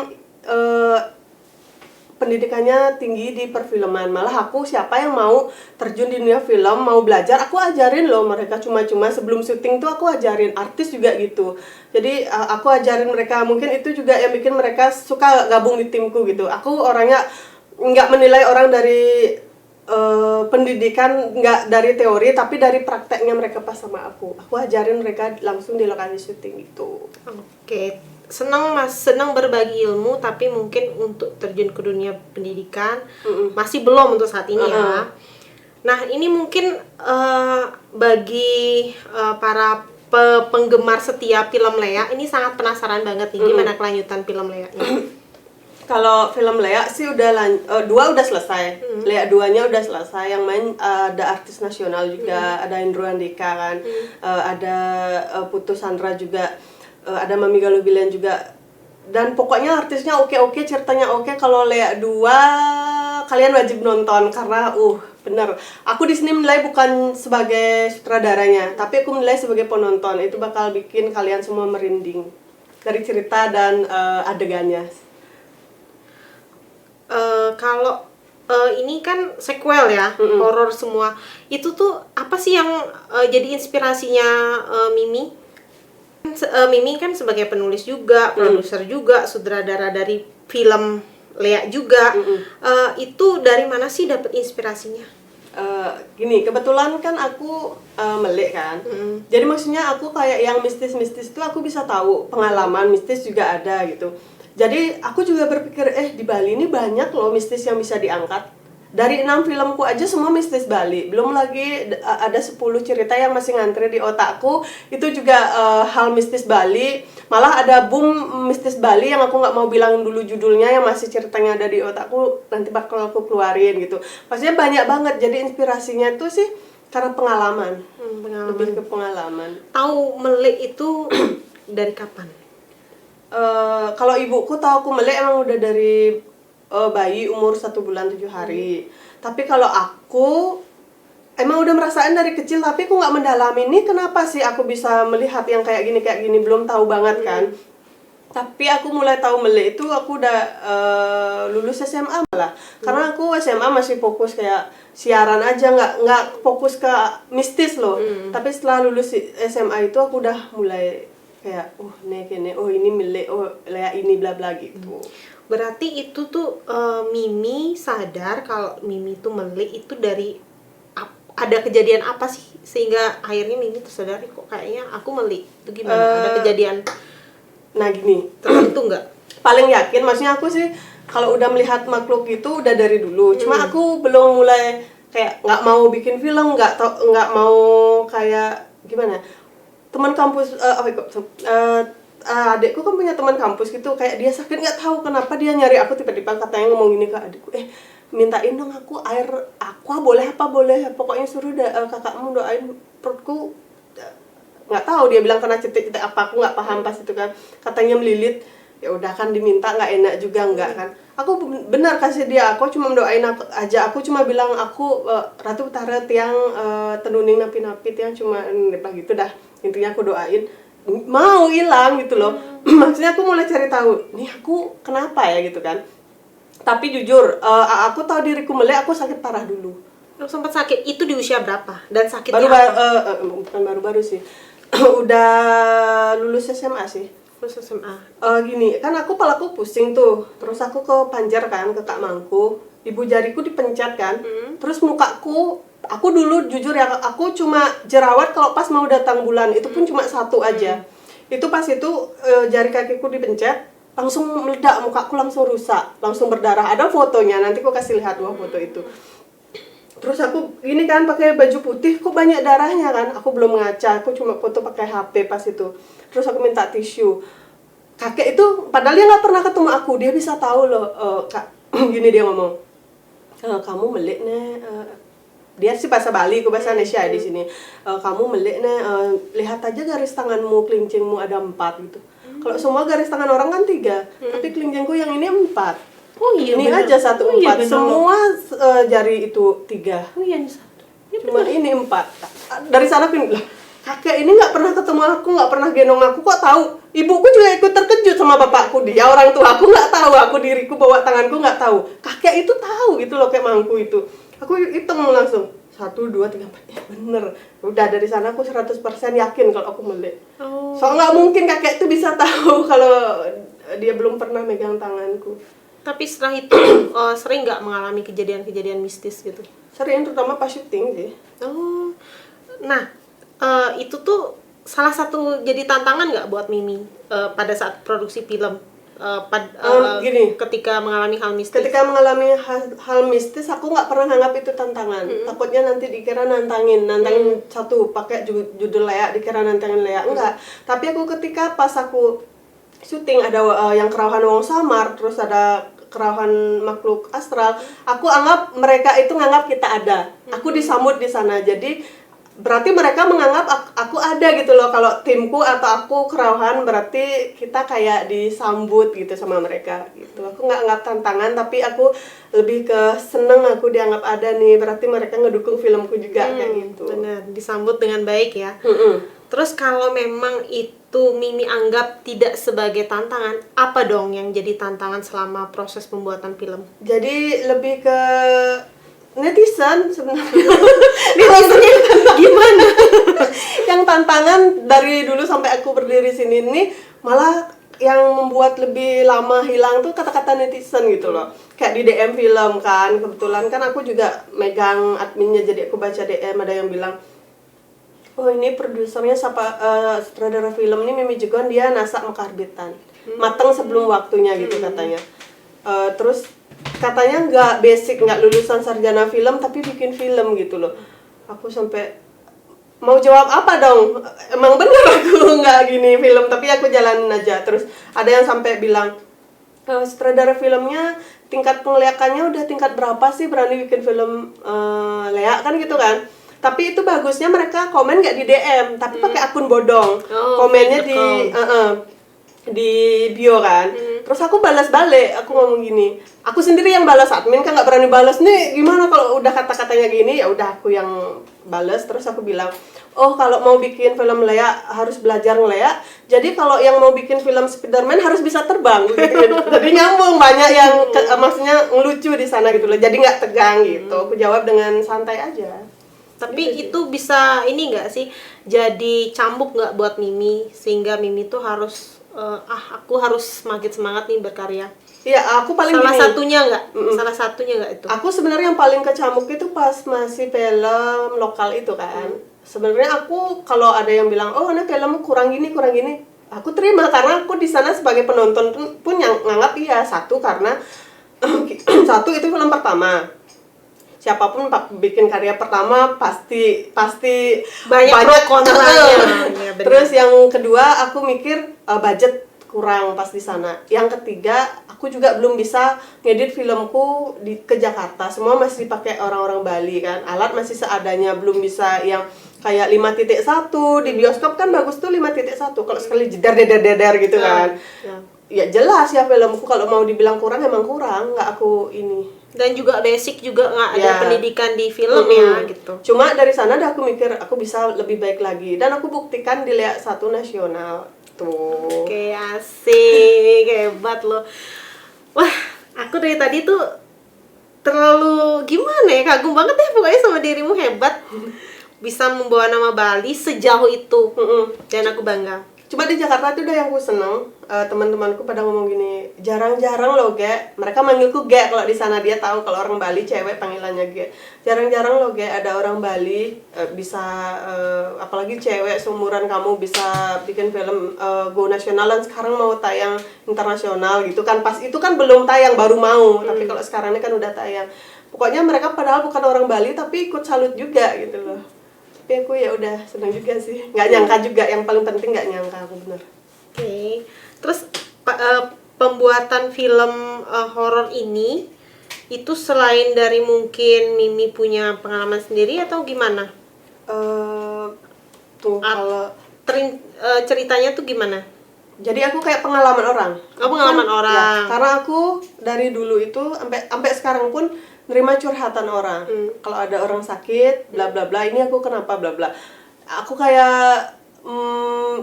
pendidikannya tinggi di perfilman. Malah aku siapa yang mau terjun di dunia film, mau belajar, aku ajarin loh mereka. Cuma-cuma sebelum syuting tuh aku ajarin, artis juga gitu. Jadi aku ajarin mereka, mungkin itu juga yang bikin mereka suka gabung di timku gitu. Aku orangnya nggak menilai orang dari pendidikan, nggak dari teori, tapi dari prakteknya mereka pas sama aku. Aku ajarin mereka langsung di lokasi syuting gitu. Oke. Senang berbagi ilmu, tapi mungkin untuk terjun ke dunia pendidikan masih belum untuk saat ini ya. Nah, ini mungkin bagi para penggemar setia film Lea ini sangat penasaran banget nih gimana kelanjutan film Lea ini. Kalau film Lea sih udah 2 udah selesai. Lea 2-nya udah selesai. Yang main ada artis nasional juga, ada Indro Andika kan. Ada Putu Sandra juga. Ada Mami Galubilan juga. Dan pokoknya artisnya oke, ceritanya oke. Kalau Lea 2 kalian wajib nonton karena bener. Aku di sini menilai bukan sebagai sutradaranya, tapi aku menilai sebagai penonton. Itu bakal bikin kalian semua merinding dari cerita dan adegannya. Kalau ini kan sequel ya, horor semua. Itu tuh apa sih yang jadi inspirasinya Mimi? Mimi kan sebagai penulis juga, produser juga, sutradara dari film Lea juga. Itu dari mana sih dapat inspirasinya? Gini, kebetulan kan aku melek kan. Jadi maksudnya aku kayak yang mistis-mistis itu aku bisa tahu, pengalaman mistis juga ada gitu. Jadi aku juga berpikir di Bali ini banyak loh mistis yang bisa diangkat. Dari 6 filmku aja semua mistis Bali. Belum lagi ada 10 cerita yang masih ngantri di otakku. Itu juga hal mistis Bali. Malah ada boom mistis Bali yang aku nggak mau bilang dulu judulnya, yang masih ceritanya ada di otakku. Nanti bakal aku keluarin gitu. Maksudnya banyak banget. Jadi inspirasinya tuh sih karena pengalaman. Lebih ke pengalaman. Tahu melek itu dari kapan? Kalau ibuku tahu aku melek emang udah dari bayi umur 1 bulan 7 hari. Tapi kalau aku emang udah merasain dari kecil, tapi aku nggak mendalami ini kenapa sih aku bisa melihat yang kayak gini belum tahu banget kan. Tapi aku mulai tahu melek itu aku udah lulus SMA malah. Karena aku SMA masih fokus kayak siaran aja, nggak fokus ke mistis loh. Tapi setelah lulus SMA itu aku udah mulai kayak ini melek, Lea ini bla bla gitu. Berarti itu tuh Mimi sadar kalau Mimi tuh melek itu dari ada kejadian apa sih sehingga akhirnya Mimi tersadar kok kayaknya aku melek. Itu gimana? Ada kejadian Nah gini, tertentu nggak? paling yakin maksudnya aku sih kalau udah melihat makhluk itu udah dari dulu. Cuma aku belum mulai kayak nggak mau bikin film, nggak mau kayak gimana. Teman kampus adikku kan punya teman kampus gitu, kayak dia sakit nggak tahu kenapa dia nyari aku, tiba-tiba katanya ngomong gini ke adikku, mintain dong aku air aqua boleh pokoknya suruh kakakmu doain perutku. Nggak tahu dia bilang kena cetek-cetek apa, aku nggak paham pas itu kan, katanya melilit. ya udah kan diminta nggak enak juga enggak kan. Aku benar kasih dia, aku cuma doain aku cuma bilang aku Ratu Utara tiang tenuning napi-napi tiang cuma gitu dah. Intinya aku doain mau hilang gitu loh. Maksudnya aku mulai cari tahu, nih aku kenapa ya gitu kan. Tapi jujur, aku tahu diriku melek, aku sakit parah dulu. Sempat sakit itu di usia berapa? Dan sakitnya Bukan baru-baru sih. Udah lulus SMA sih. Lulus SMA. Gini, kan palaku pusing tuh. Terus aku ke Panjar kan, ke Kak Mangku. Ibu jariku dipencet kan. Terus mukaku, aku dulu jujur ya, aku cuma jerawat kalau pas mau datang bulan. Itu pun cuma satu aja. Itu pas itu jari kakiku dipencet, langsung meledak, mukaku langsung rusak, langsung berdarah. Ada fotonya, nanti aku kasih lihat 2 foto itu. Terus aku gini kan pakai baju putih, kok banyak darahnya kan? Aku belum ngaca, aku cuma foto pakai HP pas itu. Terus aku minta tisu. Kakek itu, padahal dia nggak pernah ketemu aku, dia bisa tahu loh. Kak, gini dia ngomong, kamu melek nih. Dia sih bahasa Bali, aku bahasa Indonesia di sini. Kamu melek nih, lihat aja garis tanganmu, kelincingmu ada 4 gitu. Kalau semua garis tangan orang kan 3, tapi kelincingku yang ini 4. Oh iya, Ini bener. aja 1 4. Oh iya, bener. Semua jari itu 3. Oh iya, ini 1. Ya, Cuma ini 4. Dari sana aku lah, kakek ini nggak pernah ketemu aku, nggak pernah gendong aku, kok tahu? Ibuku juga ikut terkejut sama bapakku. Dia orang tua aku nggak tahu, aku diriku bawa tanganku nggak tahu. Kakek itu tahu gitu loh, kayak Mangku itu. Aku hitung langsung 1 2 3 4. Ya bener. Udah dari sana aku 100% yakin kalau aku melek. Oh. Soalnya nggak mungkin kakek itu bisa tahu kalau dia belum pernah megang tanganku. Tapi setelah itu sering nggak mengalami kejadian-kejadian mistis gitu? Sering, terutama pas syuting sih. Oh, nah itu tuh salah satu jadi tantangan nggak buat Mimi pada saat produksi film? Gini. Ketika mengalami hal mistis. Ketika mengalami hal mistis, aku nggak pernah nganggap itu tantangan. Takutnya nanti dikira nantangin satu pakai judul Lea, dikira nantangin Lea. Enggak. Tapi aku ketika pas aku syuting ada yang kerawahan wong samar, terus ada kerawahan makhluk astral, aku anggap mereka itu nganggap kita ada. Aku disambut di sana. Jadi berarti mereka menganggap aku ada gitu loh. Kalau timku atau aku kerawahan, berarti kita kayak disambut gitu sama mereka gitu. Aku nggak anggap tantangan, tapi aku lebih ke seneng aku dianggap ada nih. Berarti mereka ngedukung filmku juga kayak gitu. Benar, disambut dengan baik ya. Terus kalau memang itu Mimi anggap tidak sebagai tantangan, apa dong yang jadi tantangan selama proses pembuatan film? Jadi lebih ke netizen sebenarnya. Netizennya gimana? Yang tantangan dari dulu sampai aku berdiri sini ini malah yang membuat lebih lama hilang tuh kata-kata netizen gitu loh. Kayak di DM film kan, kebetulan kan aku juga megang adminnya, jadi aku baca DM ada yang bilang, oh ini produsernya sutradara film ini Mimi Jegon, dia nasak makarbitan, mateng sebelum waktunya gitu katanya. Terus katanya nggak basic, nggak lulusan sarjana film tapi bikin film gitu loh. Aku sampai mau jawab apa dong? Emang bener aku nggak gini film, tapi aku jalanin aja. Terus ada yang sampai bilang, sutradara filmnya tingkat penglihatannya udah tingkat berapa sih berani bikin film Lea kan gitu kan. Tapi itu bagusnya mereka komen nggak di DM, tapi pakai akun bodong. Komennya di bio kan. Terus aku balas balik, aku ngomong gini, aku sendiri yang balas, admin kan nggak berani balas nih. Gimana kalau udah kata-katanya gini? Ya udah aku yang balas. Terus aku bilang, oh kalau mau bikin film Lea harus belajar ngelea. Jadi kalau yang mau bikin film Spiderman harus bisa terbang gitu. Jadi nyambung, banyak yang maksudnya ngelucu di sana gitu loh. Jadi nggak tegang gitu. Aku jawab dengan santai aja. Tapi itu bisa ini nggak sih jadi cambuk nggak buat Mimi sehingga Mimi tuh harus aku harus semakin semangat nih berkarya. Iya, aku paling salah gini. satunya nggak? Salah satunya nggak itu? Aku sebenarnya yang paling kecamuk itu pas masih film lokal itu kan. Sebenarnya aku kalau ada yang bilang, oh ini film kurang gini, aku terima karena aku di sana sebagai penonton pun yang nganggap iya. Satu karena satu itu film pertama. Siapapun bikin karya pertama pasti banyak pro kontranya. Ya, terus yang kedua aku mikir budget kurang pas di sana. Yang ketiga aku juga belum bisa ngedit filmku ke Jakarta. Semua masih dipakai orang-orang Bali kan. Alat masih seadanya, belum bisa yang kayak 5.1 di bioskop kan bagus tuh 5.1. Kalau sekali jedar gitu kan. ya jelas ya filmku kalau mau dibilang kurang emang kurang, nggak aku ini. Dan juga basic juga nggak ada Ya. pendidikan di film ya gitu. Cuma dari sana dah aku mikir aku bisa lebih baik lagi dan aku buktikan di Liak 1 nasional tuh. Oke, asik, hebat loh. Wah, aku dari tadi tuh terlalu gimana ya, kagum banget ya pokoknya sama dirimu, hebat. Bisa membawa nama Bali sejauh itu. Dan aku bangga. Cuma di Jakarta tuh udah yang aku seneng, teman-temanku pada ngomong gini, jarang-jarang loh Ge, mereka manggilku Ge kalau di sana, dia tahu kalau orang Bali cewek panggilannya Ge. Jarang-jarang loh Ge ada orang Bali bisa apalagi cewek seumuran kamu bisa bikin film go nasional dan sekarang mau tayang internasional gitu kan. Pas itu kan belum tayang, baru mau, tapi kalau sekarang ini kan udah tayang. Pokoknya mereka padahal bukan orang Bali tapi ikut salut juga gitu loh. Tapi aku ya udah seneng juga sih, nggak nyangka juga, yang paling penting nggak nyangka aku bener. Oke. Terus pembuatan film horor ini itu selain dari mungkin Mimi punya pengalaman sendiri atau gimana? Tuh kalau Ceritanya tuh gimana? jadi aku kayak pengalaman orang. Oh, pengalaman Kan, orang. ya, karena aku dari dulu itu sampai sekarang pun nerima curhatan orang. Kalau ada orang sakit, bla bla bla, ini aku kenapa bla bla. Aku kayak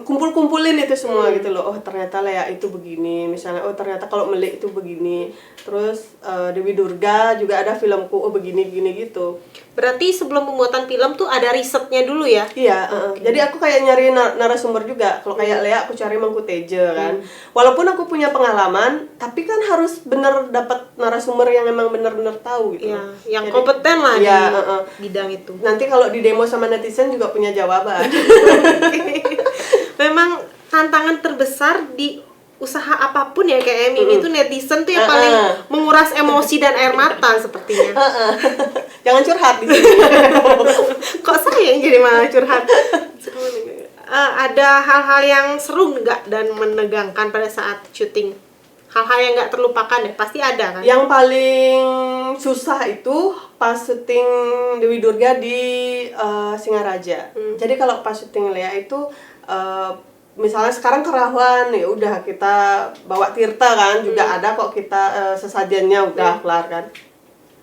kumpul-kumpulin itu semua gitu loh. Oh ternyata Lea itu begini, misalnya oh ternyata kalau Melik itu begini. Terus Dewi Durga juga ada filmku, oh begini gitu. Berarti sebelum pembuatan film tuh ada risetnya dulu ya? Iya, jadi aku kayak nyari narasumber juga. Kalau kayak Lea aku cari Mangku Teja kan. Walaupun aku punya pengalaman, tapi kan harus bener dapat narasumber yang emang bener-bener tahu gitu. Iya, yang Jadi, kompeten lah iya, di bidang itu. nanti kalau di demo sama netizen juga punya jawaban. Memang tantangan terbesar di usaha apapun ya kayak Mimi itu netizen tuh yang paling menguras emosi dan air mata sepertinya. Jangan curhat di sini. Kok saya yang jadi malah curhat? Ada hal-hal yang seru nggak dan menegangkan pada saat syuting? Hal-hal yang nggak terlupakan ya pasti ada kan? Yang paling susah itu pas syuting Dewi Durga di Singaraja. Jadi kalau pas syuting Lea itu misalnya sekarang Kerawan ya udah kita bawa Tirta kan, juga ada kok kita sesajennya udah kelar kan.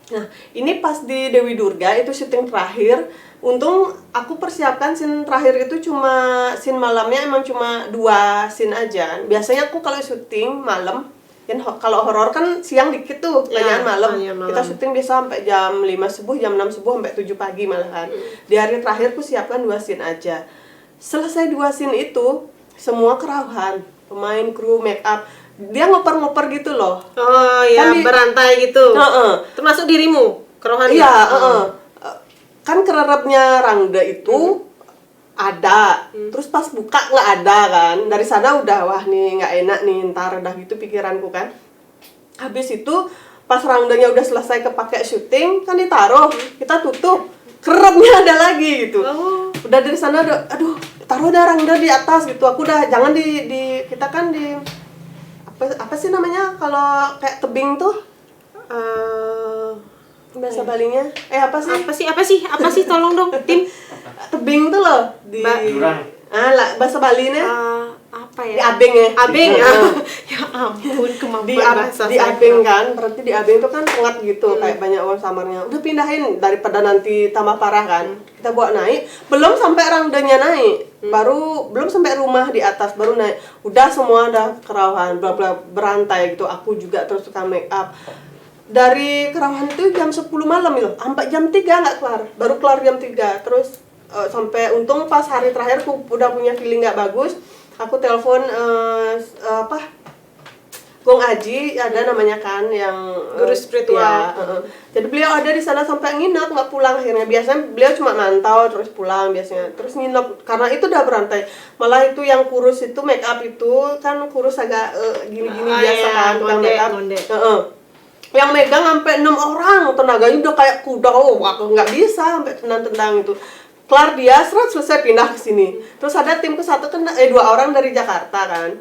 Nah, ini pas di Dewi Durga itu syuting terakhir. Untung aku persiapkan scene terakhir itu cuma scene malamnya, emang cuma 2 scene aja. Biasanya aku kalau syuting malam, kan kalau horor kan siang dikit tuh, kebanyakan malam. Kita syuting biasa sampai jam 5 subuh, jam 6 subuh sampai 7 pagi malahan. Di hari terakhir aku siapkan 2 scene aja. Selesai 2 scene itu, semua kerawahan, pemain, kru, make up, dia ngoper-ngoper gitu loh. Oh ya, Kan berantai gitu. Termasuk dirimu, kerohan. Iya, kan kererepnya Rangga itu ada, terus pas buka nggak ada kan. Dari sana udah wah nih nggak enak nih, ntar udah gitu pikiranku kan. Habis itu pas Rangganya udah selesai kepake syuting kan ditaruh, kita tutup, kerepnya ada lagi gitu. Udah dari sana udah, aduh taruh dah Rangga di atas gitu. Aku udah jangan di kita kan di apa sih namanya kalau kayak tebing tuh bahasa Balinya Apa sih tolong dong tim. tebing tuh loh di Jurang. bahasa Balinya Apa di ya? abeng ya Abeng. Di- Ya ampun, kemampuan di bahasa di saya. abeng kan, berarti di abeng itu kan tengah gitu, kayak banyak orang samarnya. Udah pindahin daripada nanti tambah parah kan. Kita bawa naik, belum sampai Rangganya naik, belum sampai rumah di atas baru naik. Udah semua udah kerawahan, bla bla berantai gitu. Aku juga terus suka make up. Dari Kerawahan itu jam 10 malam itu, sampai jam 3 nggak kelar, baru kelar jam 3. Terus sampai untung pas hari terakhir aku udah punya feeling nggak bagus, aku telepon Gong Aji, ada namanya kan yang Guru spiritual. ya, jadi beliau ada di sana sampai nginep, nggak pulang akhirnya. Biasanya beliau cuma mantau terus pulang biasanya, terus nginep karena itu udah berantai. Malah itu yang kurus itu make up itu kan kurus agak gini-gini biasa kan, tukang make up. Yang megang sampai 6 orang, tenaganya udah kayak kuda. Aku nggak bisa sampai tendang-tendang itu. Kelar dia, selesai pindah ke sini. Terus ada timku satu kan 2 orang dari Jakarta kan.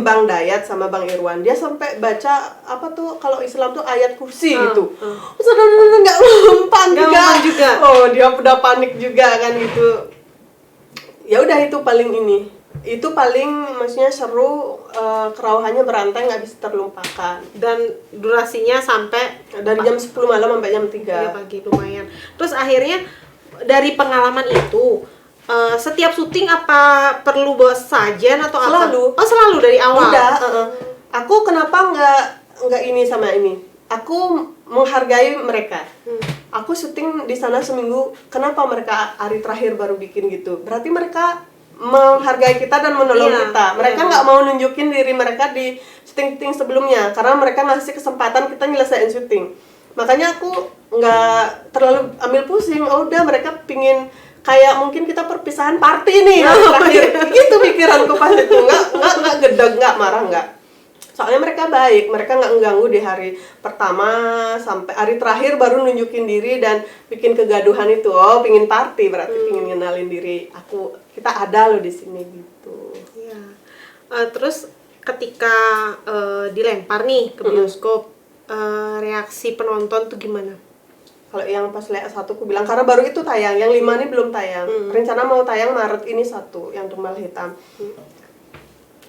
Bang Dayat sama Bang Irwan, dia sampai baca apa tuh kalau Islam tuh ayat kursi gitu. Nggak mempan juga. Oh dia udah panik juga kan gitu. Ya udah itu paling ini itu paling maksudnya seru, kerawahannya berantai nggak bisa terlupakan. Dan durasinya sampai Dari jam 10 malam sampai jam 3. 3 pagi, lumayan. Terus akhirnya dari pengalaman itu setiap syuting apa perlu bawa sajian atau apa? Selalu. Oh, selalu dari awal. Udah, aku kenapa nggak ini sama ini? Aku menghargai mereka. Aku syuting di sana seminggu. Kenapa mereka hari terakhir baru bikin gitu? Berarti mereka menghargai kita dan menolong Iya, kita. Mereka iya. nggak mau nunjukin diri mereka di syuting sebelumnya karena mereka ngasih kesempatan kita nyelesain syuting. Makanya aku nggak terlalu ambil pusing. Oh, udah mereka pingin kayak mungkin kita perpisahan party nih hari terakhir. Gitu pikiranku pas itu. Nggak gedeg, nggak marah, nggak. Soalnya mereka baik, mereka nggak mengganggu di hari pertama sampai hari terakhir baru nunjukin diri dan bikin kegaduhan itu. Oh, pingin party berarti pingin ngenalin diri. Kita ada loh di sini gitu. Iya. Terus ketika dilempar nih ke bioskop, reaksi penonton tuh gimana? Kalau yang pas lihat satu aku bilang karena baru itu tayang, yang 5 ini belum tayang. Rencana mau tayang Maret ini satu yang Tumbal Hitam.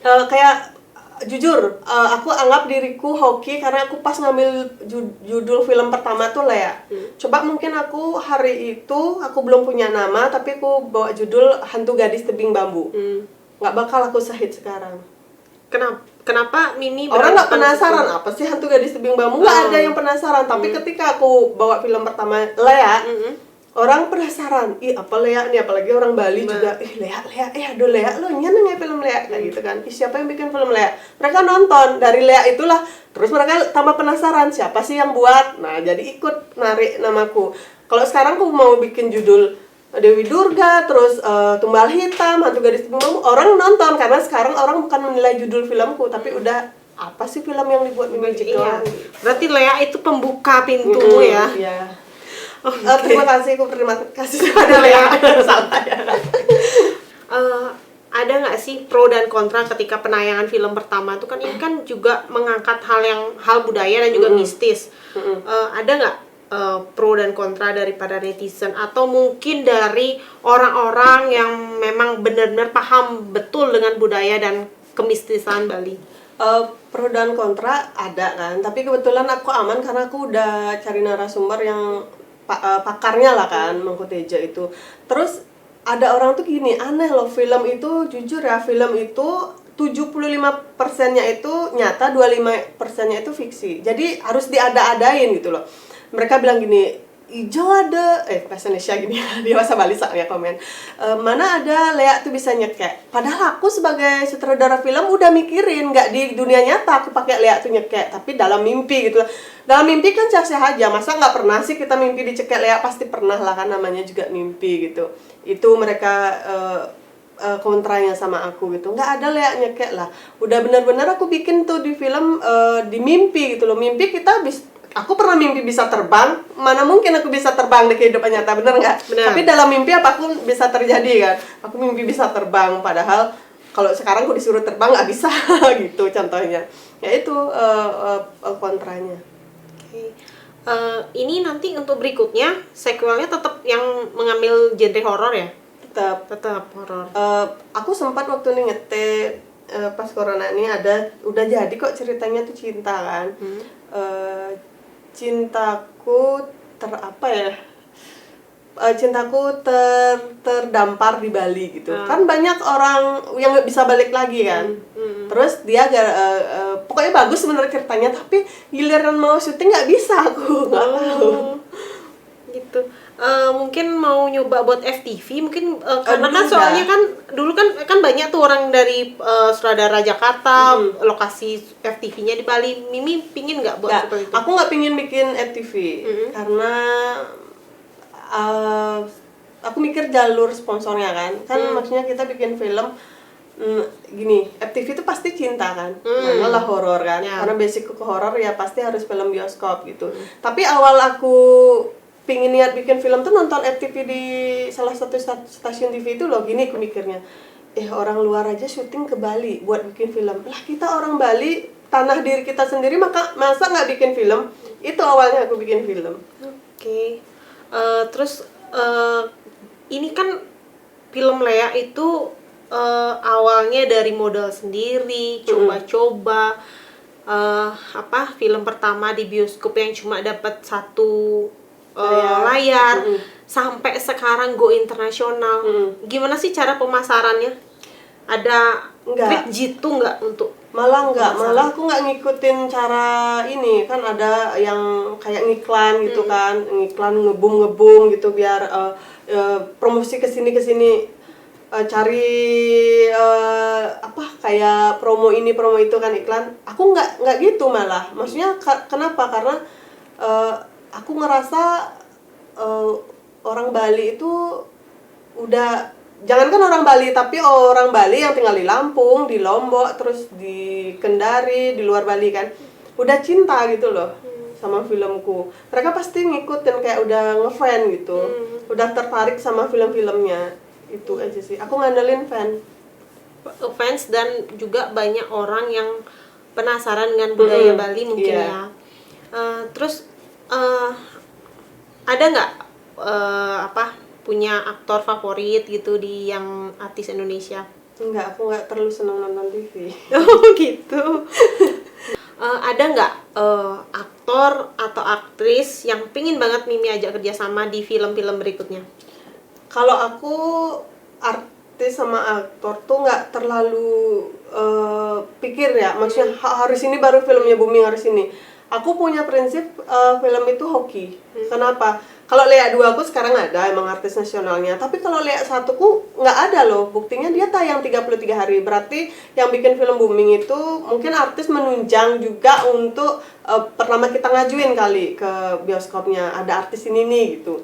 Kayak jujur, aku anggap diriku hoki karena aku pas ngambil judul film pertama tuh Lea. Coba mungkin aku hari itu aku belum punya nama tapi aku bawa judul Hantu Gadis Tebing Bambu. Nggak bakal aku sehit sekarang. Kenapa Mimi Orang nggak beranggapan penasaran gitu? apa sih Hantu Gadis Tebing Bambu? Nggak ada yang penasaran. Tapi ketika aku bawa film pertama Lea, orang penasaran. Ih, apa Lea nih? Apalagi orang Bali juga. Lea, aduh Lea, lo nyeneng ya film Lea kayak gitu kan. Ih, siapa yang bikin film Lea? Mereka nonton dari Lea itulah. Terus mereka tambah penasaran siapa sih yang buat. Nah, jadi ikut narik namaku. Kalau sekarang aku mau bikin judul Dewi Durga, terus Tumbal Hitam, Hantu Gadis Tebing Bambu, orang nonton karena sekarang orang bukan menilai judul filmku, tapi udah apa sih film yang dibuat Magic Iya. doang. Berarti Lea itu pembuka pintu ya. Iya. Oh, Terima kasih, aku terima kasih kepada Lea. Salah ya. Ada nggak sih pro dan kontra ketika penayangan film pertama itu kan ini kan juga mengangkat hal budaya dan juga mistis. Ada nggak pro dan kontra daripada netizen atau mungkin dari orang-orang yang memang benar-benar paham betul dengan budaya dan kemistisan Bali? Pro dan kontra ada kan, tapi kebetulan aku aman karena aku udah cari narasumber yang pakarnya lah kan, Mangku Teja itu. Terus ada orang tuh gini, aneh loh, film itu jujur ya, film itu 75%-nya itu nyata, 25%-nya itu fiksi. Jadi harus diada-adain gitu loh. Mereka bilang gini, ijo ada, bahasa Indonesia gini, dia bahasa Bali soalnya komen. Mana ada Lea tuh bisa nyekek. Padahal aku sebagai sutradara film udah mikirin, nggak di dunia nyata aku pakai Lea tuh nyekek, tapi dalam mimpi gitu loh. Dalam mimpi kan sah-sah aja, masa nggak pernah sih kita mimpi dicekek Lea? Pasti pernah lah kan, namanya juga mimpi gitu. Itu mereka kontranya sama aku gitu, nggak ada Lea nyekek lah. Udah benar-benar aku bikin tuh di film di mimpi gitu loh. Mimpi kita aku pernah mimpi bisa terbang, mana mungkin aku bisa terbang di kehidupan nyata, bener nggak? Bener. Tapi dalam mimpi apapun bisa terjadi kan. Aku mimpi bisa terbang, padahal kalau sekarang aku disuruh terbang nggak bisa gitu contohnya. Ya itu kontranya. Oke. Ini nanti untuk berikutnya sequelnya tetap yang mengambil genre horor ya? Tetap horor. Aku sempat waktu ini ngetek pas corona ini udah jadi kok ceritanya tuh cinta kan. Cintaku terdampar di Bali gitu. Kan banyak orang yang nggak bisa balik lagi kan. Terus dia pokoknya bagus sebenarnya ceritanya, tapi giliran mau syuting nggak bisa aku. Nggak tahu. Gitu. Mungkin mau nyoba buat FTV mungkin karena Dulu kan soalnya udah. kan dulu kan banyak tuh orang dari sutradara Jakarta lokasi FTV-nya di Bali. Mimi pingin nggak buat Nggak, seperti itu? aku nggak pingin bikin FTV karena aku mikir jalur sponsornya kan maksudnya kita bikin film gini, FTV itu pasti cinta kan, malah horor kan, Ya. karena basicku ke horor ya pasti harus film bioskop gitu. Tapi awal aku pingin niat bikin film tuh nonton FTV di salah satu stasiun TV itu loh, gini aku mikirnya, orang luar aja syuting ke Bali buat bikin film, lah kita orang Bali, tanah diri kita sendiri, masa nggak bikin film? Itu awalnya aku bikin film. Oke. Terus ini kan film Lea itu awalnya dari modal sendiri, coba-coba film pertama di bioskop yang cuma dapat satu layar, sampai sekarang go internasional. Gimana sih cara pemasarannya? Ada trik jitu nggak untuk Malah pemasaran? malah aku nggak ngikutin cara ini, kan ada yang kayak ngiklan gitu kan, ngiklan ngebum gitu biar promosi ke sini cari kayak promo ini promo itu kan iklan. Aku nggak gitu, malah maksudnya kenapa, karena aku ngerasa orang Bali itu udah, jangankan orang Bali, tapi orang Bali yang tinggal di Lampung, di Lombok, terus di Kendari, di luar Bali kan, udah cinta gitu loh sama filmku. Mereka pasti ngikutin, kayak udah ngefan gitu, udah tertarik sama film-filmnya. Itu aja sih, aku ngandelin fans dan juga banyak orang yang penasaran dengan budaya Bali mungkin ya. Terus ada nggak punya aktor favorit gitu di yang artis Indonesia? Enggak, aku nggak terlalu senang nonton TV. Oh gitu. Ada nggak aktor atau aktris yang pingin banget Mimi ajak kerjasama di film-film berikutnya? Kalau aku artis sama aktor tuh nggak terlalu pikir ya, maksudnya harus ini baru filmnya booming, harus ini. Aku punya prinsip film itu hoki. Kenapa? Kalau Lea 2 aku sekarang ada emang artis nasionalnya, tapi kalau Lea 1 ku nggak ada loh. Buktinya dia tayang 33 hari. Berarti yang bikin film booming itu mungkin artis menunjang juga untuk pertama kita ngajuin kali ke bioskopnya, ada artis ini nih gitu.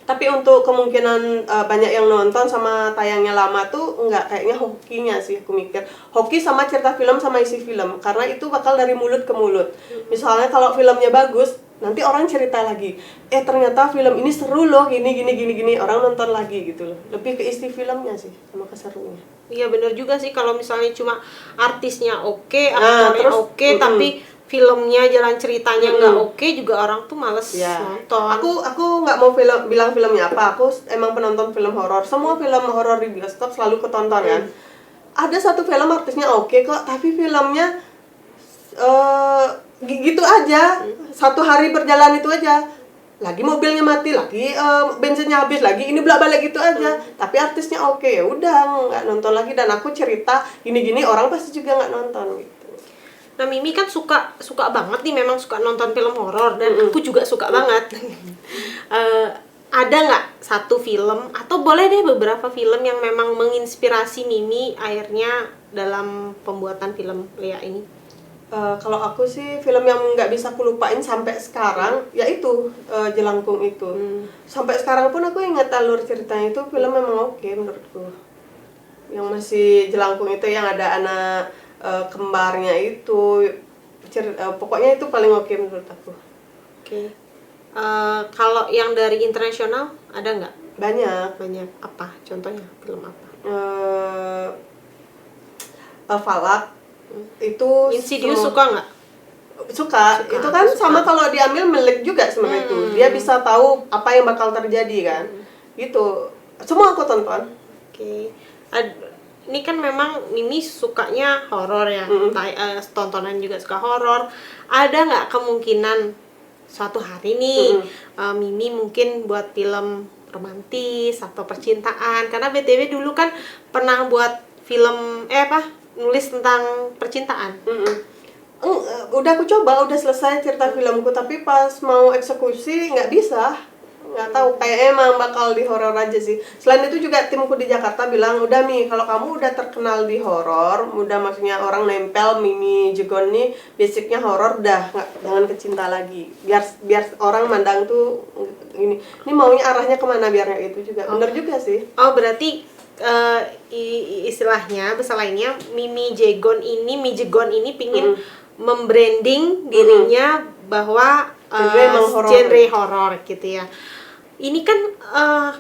Tapi untuk kemungkinan banyak yang nonton sama tayangnya lama tuh enggak, kayaknya hokinya sih aku mikir. Hoki sama cerita film sama isi film, karena itu bakal dari mulut ke mulut. Misalnya kalau filmnya bagus, nanti orang cerita lagi, ternyata film ini seru loh, gini, orang nonton lagi gitu loh. Lebih ke isi filmnya sih sama keseruannya. Iya benar juga sih, kalau misalnya cuma artisnya oke, Nah, aktornya terus, oke, tapi filmnya, jalan ceritanya nggak oke, juga orang tuh males nonton. Aku nggak mau bilang filmnya apa. Aku emang penonton film horor. Semua film horor di bioskop selalu ketonton kan. Ada satu film artisnya oke kok, tapi filmnya gitu aja. Satu hari berjalan itu aja. Lagi mobilnya mati, lagi bensinnya habis, lagi ini bolak-balik gitu aja. Tapi artisnya oke, ya udah nggak nonton lagi. Dan aku cerita gini-gini, orang pasti juga nggak nonton gitu. Nah, Mimi kan suka banget nih, memang suka nonton film horor, dan aku juga suka banget. Ada nggak satu film, atau boleh deh beberapa film yang memang menginspirasi Mimi akhirnya dalam pembuatan film Lea ini? Kalau aku sih film yang nggak bisa aku lupain sampai sekarang, yaitu Jelangkung itu. Sampai sekarang pun aku ingat alur ceritanya, itu film memang oke menurutku. Yang masih Jelangkung itu yang ada anak kembarnya itu, pokoknya itu paling oke menurut aku. Oke. Kalau yang dari internasional ada nggak? Banyak. Apa contohnya, film apa? Falak itu Insidious suka nggak? Suka. Itu kan sama, kalau diambil milik juga sebenarnya itu. Dia bisa tahu apa yang bakal terjadi kan. Gitu. Semua aku tonton. Oke. Ini kan memang Mimi sukanya horor ya, tontonan juga suka horor. Ada nggak kemungkinan suatu hari nih Mimi mungkin buat film romantis atau percintaan? Karena BTW dulu kan pernah buat film nulis tentang percintaan. Udah aku coba, udah selesai cerita filmku, tapi pas mau eksekusi nggak bisa. Nggak tahu, kayak emang bakal di horor aja sih. Selain itu juga timku di Jakarta bilang, udah Mi, kalau kamu udah terkenal di horor, udah maksudnya orang nempel Mimi Jegon nih basicnya horor, dah jangan kecinta lagi, biar orang mandang tuh ini maunya arahnya kemana, biar nggak itu juga. Bener juga sih. Oh, berarti istilahnya bahasa lainnya Mi Jegon ini pingin membranding dirinya bahwa genre horor gitu ya. Ini kan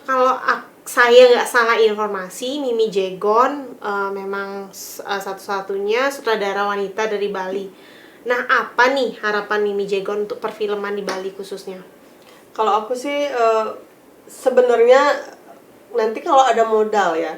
kalau saya nggak salah informasi, Mimi Jegon memang satu-satunya sutradara wanita dari Bali. Nah, apa nih harapan Mimi Jegon untuk perfilman di Bali khususnya? Kalau aku sih sebenarnya nanti kalau ada modal ya,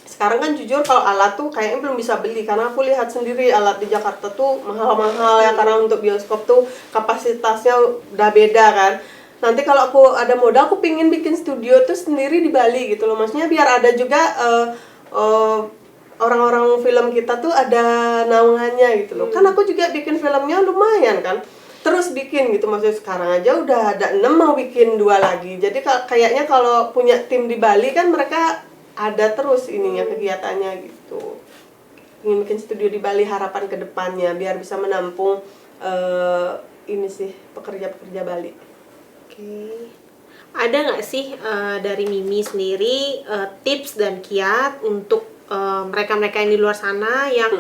Sekarang kan jujur kalau alat tuh kayaknya belum bisa beli, karena aku lihat sendiri alat di Jakarta tuh mahal-mahal ya, karena untuk bioskop tuh kapasitasnya udah beda kan. Nanti kalau aku ada modal, aku pingin bikin studio tuh sendiri di Bali gitu loh, maksudnya biar ada juga orang-orang film kita tuh ada naungannya gitu loh. Kan aku juga bikin filmnya lumayan kan, terus bikin gitu, maksudnya sekarang aja udah ada 6, mau bikin 2 lagi. Jadi kayaknya kalau punya tim di Bali kan mereka ada terus ininya kegiatannya gitu. Ingin bikin studio di Bali, harapan ke depannya biar bisa menampung ini sih pekerja-pekerja Bali. Oke. Ada nggak sih dari Mimi sendiri tips dan kiat untuk mereka-mereka yang di luar sana yang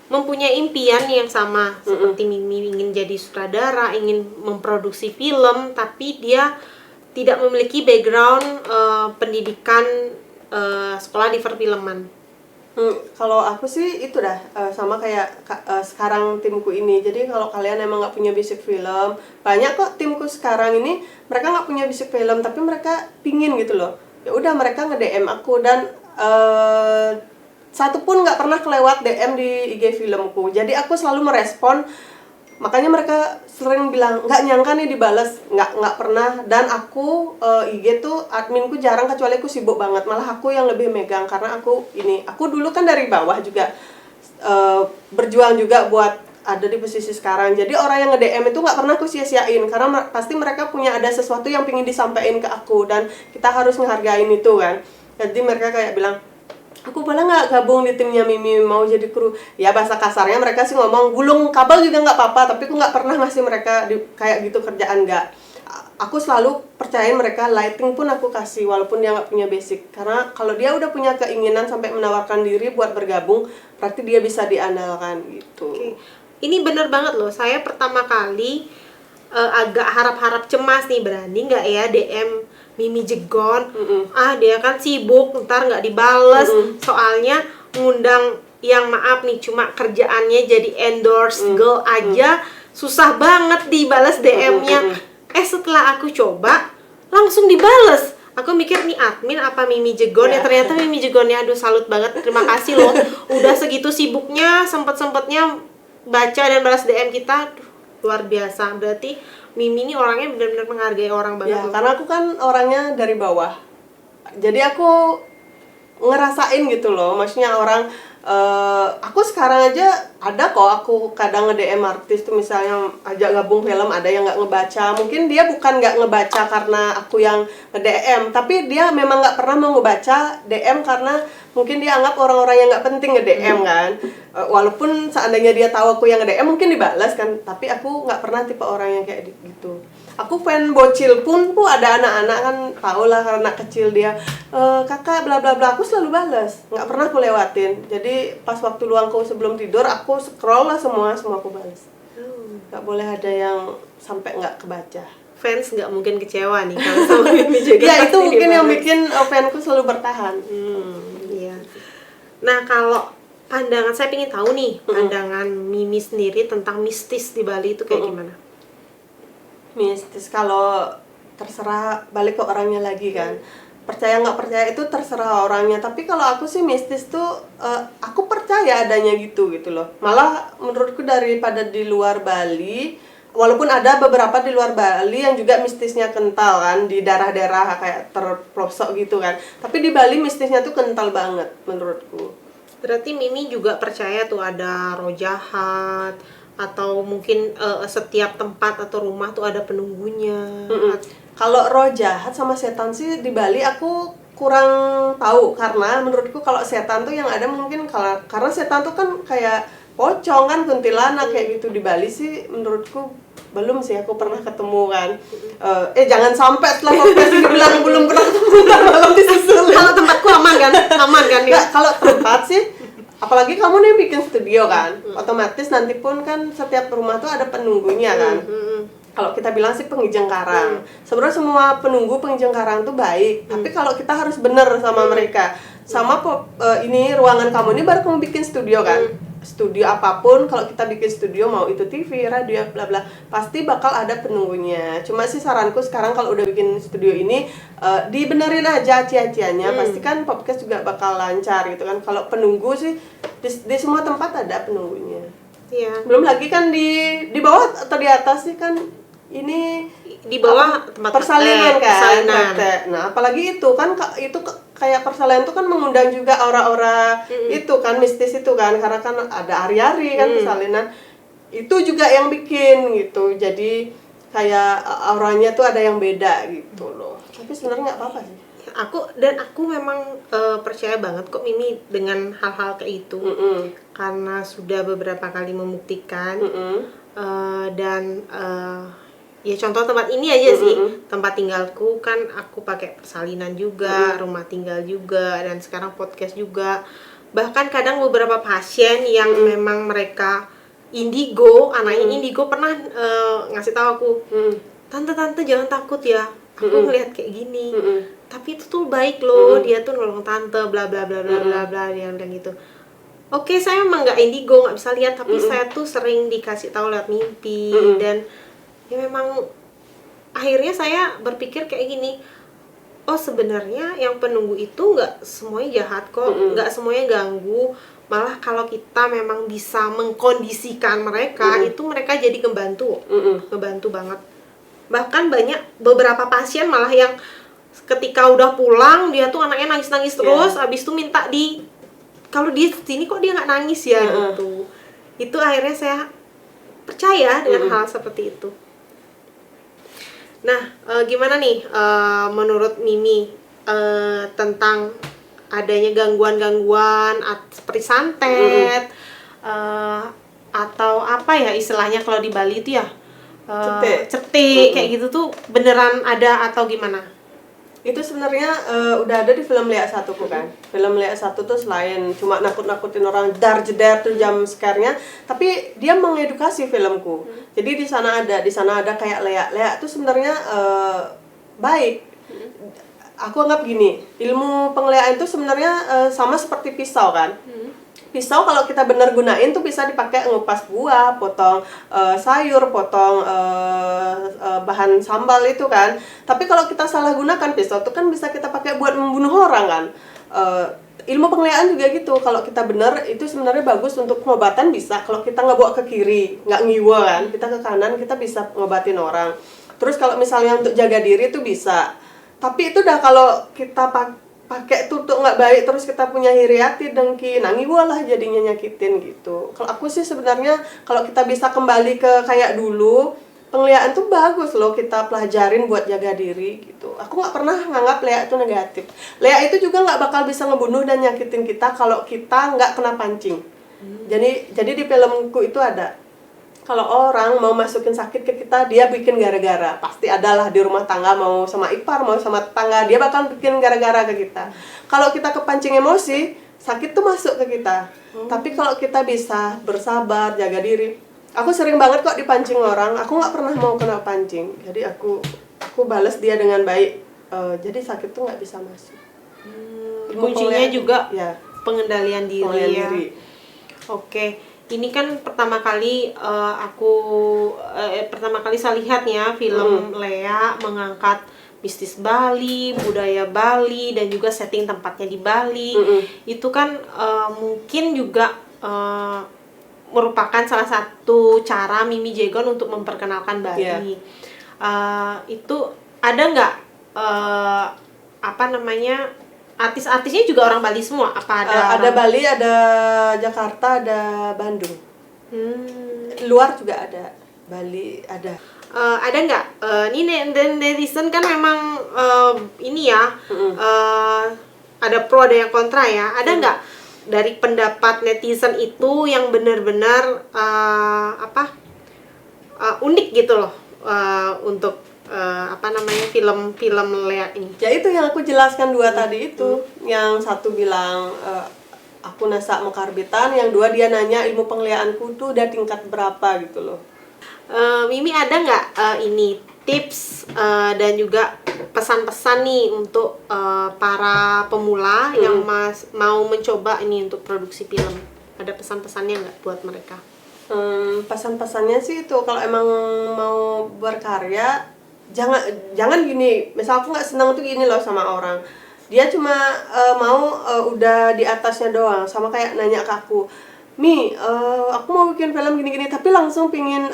mempunyai impian yang sama seperti Mimi, ingin jadi sutradara, ingin memproduksi film, tapi dia tidak memiliki background pendidikan sekolah di perfilman? Kalau aku sih itu dah sama kayak sekarang timku ini. Jadi kalau kalian emang nggak punya basic film, banyak kok timku sekarang ini mereka nggak punya basic film tapi mereka pingin gitu loh. Ya udah mereka nge-DM aku, dan satu pun nggak pernah kelewat DM di IG filmku. Jadi aku selalu merespon. Makanya mereka sering bilang nggak nyangka nih dibales, nggak pernah. Dan aku IG tuh adminku jarang, kecuali aku sibuk banget, malah aku yang lebih megang, karena aku dulu kan dari bawah juga berjuang juga buat ada di posisi sekarang. Jadi orang yang nge-DM itu nggak pernah aku sia-siain, karena pasti mereka punya ada sesuatu yang pingin disampaikan ke aku, dan kita harus menghargain itu kan. Jadi mereka kayak bilang, aku boleh nggak gabung di timnya Mimi, mau jadi kru? Ya bahasa kasarnya mereka sih ngomong, gulung kabel juga nggak apa-apa, tapi aku nggak pernah ngasih mereka kayak gitu kerjaan, nggak. Aku selalu percayain mereka, lighting pun aku kasih walaupun dia nggak punya basic, karena kalau dia udah punya keinginan sampai menawarkan diri buat bergabung, berarti dia bisa diandalkan gitu. Oke. Ini bener banget loh, saya pertama kali agak harap-harap cemas nih, berani nggak ya DM Mimi Jegon. Dia kan sibuk, ntar nggak dibales. Soalnya ngundang yang maaf nih cuma kerjaannya jadi endorse girl aja susah banget dibales DM-nya. Setelah aku coba langsung dibales. Aku mikir nih admin apa Mimi Jegon ya, ternyata Mimi Jegonnya. Aduh, salut banget, terima kasih loh udah segitu sibuknya sempet-sempetnya baca dan balas DM kita. Aduh, luar biasa. Berarti Mimi ini orangnya benar-benar menghargai orang banget Ya, loh. karena aku kan orangnya dari bawah. Jadi aku ngerasain gitu loh. Maksudnya orang aku sekarang aja ada kok, aku kadang nge-DM artis tuh misalnya ajak gabung film, ada yang nggak ngebaca. Mungkin dia bukan nggak ngebaca karena aku yang nge-DM, tapi dia memang nggak pernah mau ngebaca DM karena mungkin dia anggap orang-orang yang nggak penting nge-DM kan. Walaupun seandainya dia tahu aku yang nge-DM mungkin dibalas kan, tapi aku nggak pernah tipe orang yang kayak gitu. Aku fan bocil pun ada anak-anak kan, tau lah karena anak kecil dia kakak bla bla bla, aku selalu balas, nggak pernah aku lewatin. Jadi pas waktu luangku sebelum tidur aku scroll lah semua aku balas. Nggak boleh ada yang sampai nggak kebaca. Fans nggak mungkin kecewa nih kalau sama Mimi Jegon. Ya itu mungkin yang bikin fanku selalu bertahan. Iya. Nah, kalau pandangan saya pengen tahu nih, pandangan Mimi sendiri tentang mistis di Bali itu kayak gimana? Mistis kalau terserah, balik ke orangnya lagi kan. Percaya nggak percaya itu terserah orangnya, tapi kalau aku sih mistis tuh aku percaya adanya gitu loh. Malah menurutku daripada di luar Bali, walaupun ada beberapa di luar Bali yang juga mistisnya kental kan, di daerah-daerah kayak terpelosok gitu kan, tapi di Bali mistisnya tuh kental banget menurutku. Berarti Mimi juga percaya tuh ada roh jahat, atau mungkin setiap tempat atau rumah tuh ada penunggunya. Kalau roh jahat sama setan sih di Bali aku kurang tahu, karena menurutku kalau setan tuh yang ada mungkin karena setan tuh kan kayak pocong kan, kuntilanak kayak gitu. Di Bali sih menurutku belum sih aku pernah ketemu kan. Jangan sampai setelah podcast ini bilang belum pernah ketemu, malam disusul. Kalau tempatku aman kan? Aman kan? Nggak, kalau tempat sih, apalagi kamu nih bikin studio kan, otomatis nanti pun kan setiap rumah tuh ada penunggunya kan. Kalau kita bilang sih penghijang karang. Sebenarnya semua penunggu penghijang karang tuh baik, tapi kalau kita harus bener sama mereka. Sama ini ruangan kamu ini baru kamu bikin studio kan. studio apapun, kalau kita bikin studio mau itu TV, radio, bla bla, pasti bakal ada penunggunya. Cuma sih saranku sekarang kalau udah bikin studio ini dibenerin aja cia-cianya, pasti kan podcast juga bakal lancar gitu kan. Kalau penunggu sih di semua tempat ada penunggunya. Iya. Belum lagi kan di bawah atau di atas sih kan ini Di bawah tempat persalinan kan. persalinan. praktek. Nah, apalagi itu kan kayak persalinan itu kan mengundang juga aura-aura itu kan, mistis itu kan, karena kan ada ari-ari kan persalinan. Itu juga yang bikin gitu. Jadi kayak auranya tuh ada yang beda gitu loh. Tapi sebenarnya nggak apa-apa sih. Aku memang percaya banget kok Mimi dengan hal-hal kayak itu. Karena sudah beberapa kali membuktikan. Dan ya contoh tempat ini aja sih, tempat tinggalku kan aku pakai persalinan juga, rumah tinggal juga, dan sekarang podcast juga. Bahkan kadang beberapa pasien yang memang mereka indigo, anaknya indigo pernah ngasih tahu aku, tante jangan takut ya, aku ngelihat kayak gini, tapi itu tuh baik loh, dia tuh nolong tante, bla bla bla bla bla bla, dia bilang gitu. Oke, saya emang nggak indigo, nggak bisa lihat, tapi saya tuh sering dikasih tahu lewat mimpi. Dan ya memang akhirnya saya berpikir kayak gini, oh sebenarnya yang penunggu itu nggak semuanya jahat kok, nggak semuanya ganggu. Malah kalau kita memang bisa mengkondisikan mereka, itu mereka jadi ngebantu banget. Bahkan beberapa pasien malah yang ketika udah pulang dia tuh anaknya nangis terus, abis itu minta kalau di sini kok dia nggak nangis ya gitu. Itu akhirnya saya percaya dengan hal seperti itu. Nah, gimana nih menurut Mimi tentang adanya gangguan-gangguan seperti santet atau apa ya istilahnya kalau di Bali itu ya cetek kayak gitu tuh beneran ada atau gimana? Itu sebenarnya udah ada di film Lea 1 kan. Film Lea 1 tuh selain cuma nakut-nakutin orang dar-jeder tuh jam scare-nya, tapi dia mengedukasi filmku. Jadi di sana ada kayak Lea tuh sebenarnya baik. Aku anggap gini, ilmu pengeleaan itu sebenarnya sama seperti pisau kan. Pisau kalau kita benar gunain tuh bisa dipakai ngupas buah, potong sayur, potong bahan sambal itu kan. Tapi kalau kita salah gunakan pisau tuh kan bisa kita pakai buat membunuh orang kan. Ilmu pengeleaan juga gitu. Kalau kita benar itu sebenarnya bagus untuk pengobatan bisa. Kalau kita nggak bawa ke kiri, nggak ngiwa kan, kita ke kanan kita bisa ngobatin orang. Terus kalau misalnya untuk jaga diri itu bisa. Tapi itu udah kalau kita pakai tutup nggak baik terus kita punya hiriati dengki nangiwa lah jadinya nyakitin gitu. Kalau aku sih sebenarnya kalau kita bisa kembali ke kayak dulu, pengeliaan tuh bagus loh kita pelajarin buat jaga diri gitu. Aku nggak pernah nganggap Lea itu negatif. Lea itu juga nggak bakal bisa ngebunuh dan nyakitin kita kalau kita nggak kena pancing. Jadi di filmku itu ada, kalau orang mau masukin sakit ke kita, dia bikin gara-gara. Pasti adalah di rumah tangga, mau sama ipar, mau sama tetangga, dia bakal bikin gara-gara ke kita. Kalau kita kepancing emosi, sakit tuh masuk ke kita. Tapi kalau kita bisa bersabar, jaga diri. Aku sering banget kok dipancing orang, aku nggak pernah mau kena pancing. Jadi aku balas dia dengan baik. Jadi sakit tuh nggak bisa masuk. Kuncinya juga ya, pengendalian diri. Oke. Ini kan pertama kali saya lihat ya film Lea mengangkat mistis Bali, budaya Bali, dan juga setting tempatnya di Bali. Itu kan mungkin juga merupakan salah satu cara Mimi Jegon untuk memperkenalkan Bali. Itu ada nggak artis-artisnya juga orang Bali semua? Apa ada Bali, ada Jakarta, ada Bandung. Luar juga ada. Bali ada. Ada nggak? Ini netizen kan memang ada pro ada yang kontra ya. Ada nggak dari pendapat netizen itu yang benar-benar unik gitu loh untuk film Lea ini? Ya itu yang aku jelaskan dua tadi itu. Yang satu bilang aku nasak mekarbitan, yang dua dia nanya ilmu pengeliaanku tuh udah tingkat berapa gitu loh. Mimi ada nggak tips dan juga pesan-pesan nih untuk para pemula yang mau mencoba ini untuk produksi film? Ada pesan-pesannya nggak buat mereka? Pesan-pesannya sih itu, kalau emang mau berkarya jangan gini. Misal aku nggak senang tuh gini loh sama orang, dia cuma mau udah di atasnya doang, sama kayak nanya ke aku, Mi, aku mau bikin film gini-gini, tapi langsung pingin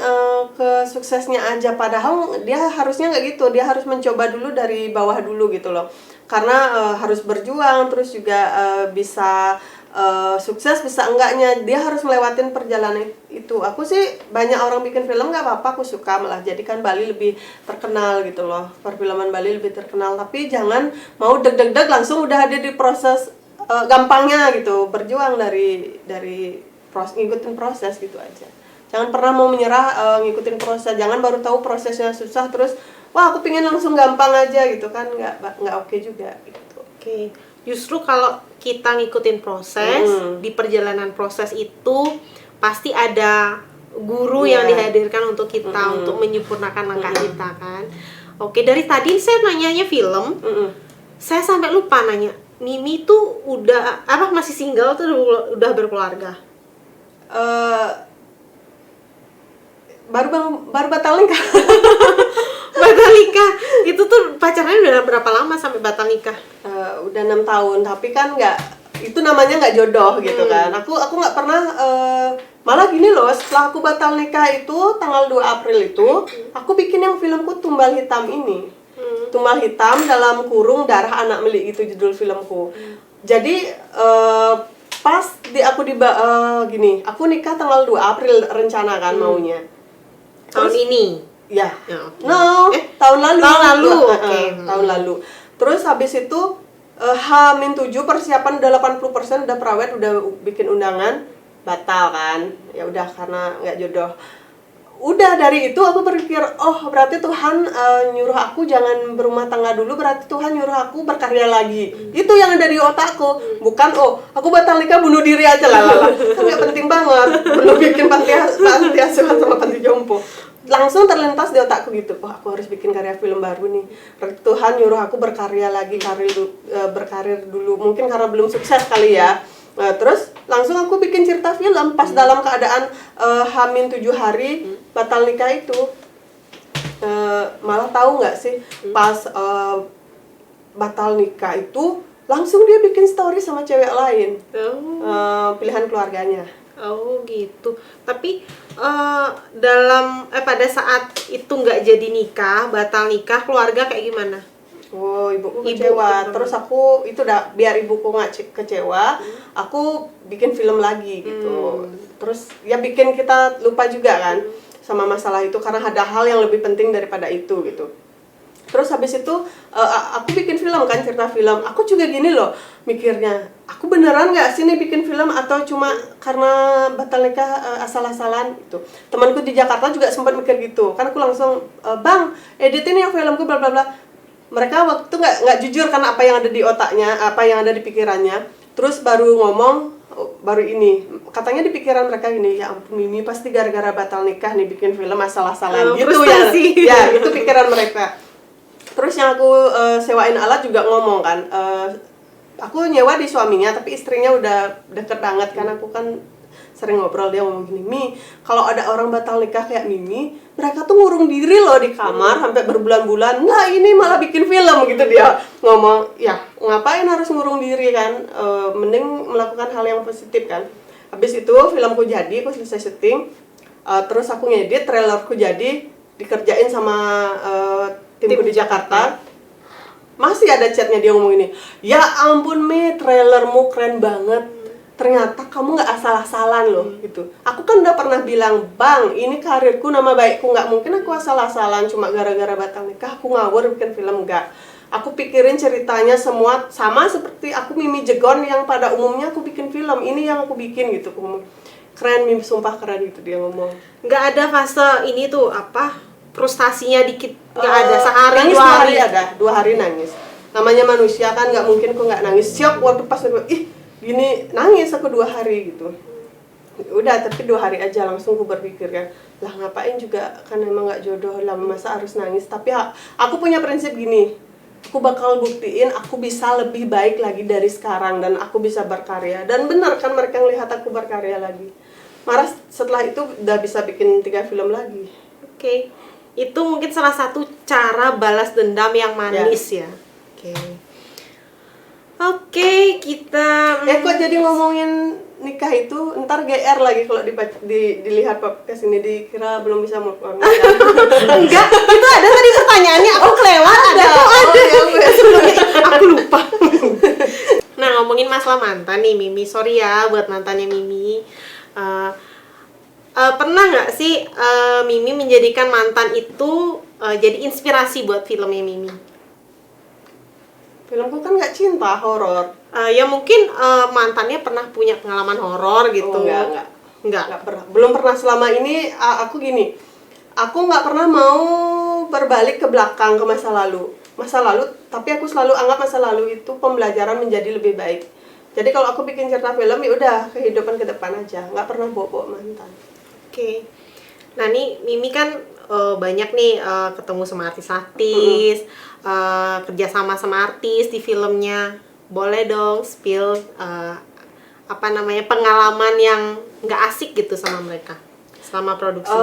ke suksesnya aja. Padahal dia harusnya nggak gitu, dia harus mencoba dulu dari bawah dulu gitu loh. Karena harus berjuang, terus juga bisa sukses bisa enggaknya, dia harus melewatin perjalanan itu. Aku sih banyak orang bikin film nggak apa-apa, aku suka, malah jadikan Bali lebih terkenal gitu loh, perfilman Bali lebih terkenal. Tapi jangan mau deg-deg langsung udah ada di proses gampangnya gitu, berjuang dari ngikutin proses gitu aja. Jangan pernah mau menyerah ngikutin proses, jangan baru tahu prosesnya susah terus wah aku pingin langsung gampang aja gitu kan, nggak oke juga gitu. Oke, justru kalau kita ngikutin proses, di perjalanan proses itu pasti ada guru yang dihadirkan untuk kita untuk menyempurnakan langkah kita kan. Oke, dari tadi saya nanyanya film, saya sampai lupa nanya, Mimi tuh udah masih single tuh udah berkeluarga? Baru batal nikah. Batal nikah itu tuh pacarannya udah berapa lama sampai batal nikah? Udah 6 tahun, tapi kan itu namanya nggak jodoh gitu kan. Aku nggak pernah malah gini loh, setelah aku batal nikah itu tanggal 2 April itu aku bikin yang filmku Tumbal Hitam ini. Tumbal Hitam dalam kurung Darah Anak Meli, itu judul filmku. Jadi pas gini, aku nikah tanggal 2 April rencana kan maunya. Tahun ini? Ya. Okay. No, tahun lalu. Tahun lalu. Oke. Tahun lalu. Terus habis itu H-7 persiapan udah 80%, udah perawat, udah bikin undangan, batal kan. Ya udah karena nggak jodoh. Udah dari itu aku berpikir, oh berarti Tuhan nyuruh aku jangan berumah tangga dulu, berarti Tuhan nyuruh aku berkarya lagi. Itu yang ada di otakku. Bukan aku batal nikah bunuh diri aja lah. Kan nggak penting banget. Belum bikin panti asuhan sama panti jompo. Langsung terlintas di otakku gitu, aku harus bikin karya film baru nih. Tuhan nyuruh aku berkarya lagi, berkarir dulu. Mungkin karena belum sukses kali ya. Terus langsung aku bikin cerita film pas dalam keadaan H-7 hari batal nikah itu. Malah tahu nggak sih, pas batal nikah itu langsung dia bikin story sama cewek lain. Pilihan keluarganya. Oh gitu. Tapi pada saat itu nggak jadi nikah, batal nikah, keluarga kayak gimana? Oh, ibuku kecewa. Terus aku itu biar ibuku nggak kecewa, aku bikin film lagi gitu. Terus ya bikin kita lupa juga kan sama masalah itu, karena ada hal yang lebih penting daripada itu gitu. Terus habis itu aku bikin film kan, cerita film. Aku juga gini loh mikirnya, aku beneran nggak sih nih bikin film atau cuma karena batal nikah asal-asalan gitu. Temanku di Jakarta juga sempat mikir gitu. Kan aku langsung, "Bang, editin ya filmku bla bla bla." Mereka waktu itu nggak jujur karena apa yang ada di otaknya, apa yang ada di pikirannya. Terus baru ngomong, baru ini katanya di pikiran mereka gini, ya ampun Mimi pasti gara-gara batal nikah nih bikin film asal-asalan gitu ya. Ya itu pikiran mereka. Terus yang aku sewain alat juga ngomong kan, aku nyewa di suaminya tapi istrinya udah deket banget kan, aku kan sering ngobrol, dia ngomong gini, Mi, kalau ada orang batal nikah kayak Mimi, mereka tuh ngurung diri loh di kamar sampai berbulan-bulan. Nah ini malah bikin film gitu, dia ngomong. Ya ngapain harus ngurung diri kan, mending melakukan hal yang positif kan. Habis itu filmku jadi, aku selesai syuting, terus aku ngedit, trailerku jadi, dikerjain sama timku di Jakarta. Masih ada chatnya, dia ngomong ini, ya ampun Mi, trailermu keren banget, ternyata kamu nggak asal-asalan loh gitu. Aku kan udah pernah bilang, Bang, ini karirku, nama baikku, nggak mungkin aku asal-asalan cuma gara-gara batal nikah aku ngawur bikin film, nggak. Aku pikirin ceritanya semua sama seperti aku Mimi Jegon yang pada umumnya aku bikin film, ini yang aku bikin gitu. Aku ngomong, keren Mimi, sumpah keren gitu, dia ngomong. Nggak ada fase ini tuh frustasinya dikit? Nggak ada, sehari nangis 2 hari ada, 2 hari nangis. Namanya manusia kan, nggak mungkin aku nggak nangis. Siap waktu pas gini nangis aku 2 hari gitu. Udah, tapi 2 hari aja langsung aku berpikir kan, lah ngapain juga kan emang nggak jodoh lah, masa harus nangis. Tapi aku punya prinsip gini, aku bakal buktiin aku bisa lebih baik lagi dari sekarang dan aku bisa berkarya. Dan benar kan mereka ngelihat aku berkarya lagi. Marah setelah itu udah bisa bikin 3 film lagi. Oke. Itu mungkin salah satu cara balas dendam yang manis ya. Oke. Oke, kita Kok jadi ngomongin nikah itu ntar GR lagi kalau dilihat podcast ini, dikira belum bisa move on. enggak, itu ada tadi pertanyaannya, aku kelewat. Ada. Sebelumnya aku lupa. Nah, ngomongin masalah mantan nih Mimi, sorry ya buat mantannya Mimi. Pernah nggak sih Mimi menjadikan mantan itu jadi inspirasi buat filmnya Mimi? Filmku kan nggak cinta, horor. Ya mungkin mantannya pernah punya pengalaman horor gitu. Oh, enggak. Nggak Pernah. Belum pernah selama ini. Aku gini, aku nggak pernah mau berbalik ke belakang ke masa lalu, tapi aku selalu anggap masa lalu itu pembelajaran menjadi lebih baik. Jadi kalau aku bikin cerita film, ya udah kehidupan ke depan aja, nggak pernah bawa-bawa mantan. Oke. Nah, nih Mimi kan banyak nih ketemu sama artis-artis, kerjasama sama artis di filmnya. Boleh dong spill pengalaman yang nggak asik gitu sama mereka selama produksi.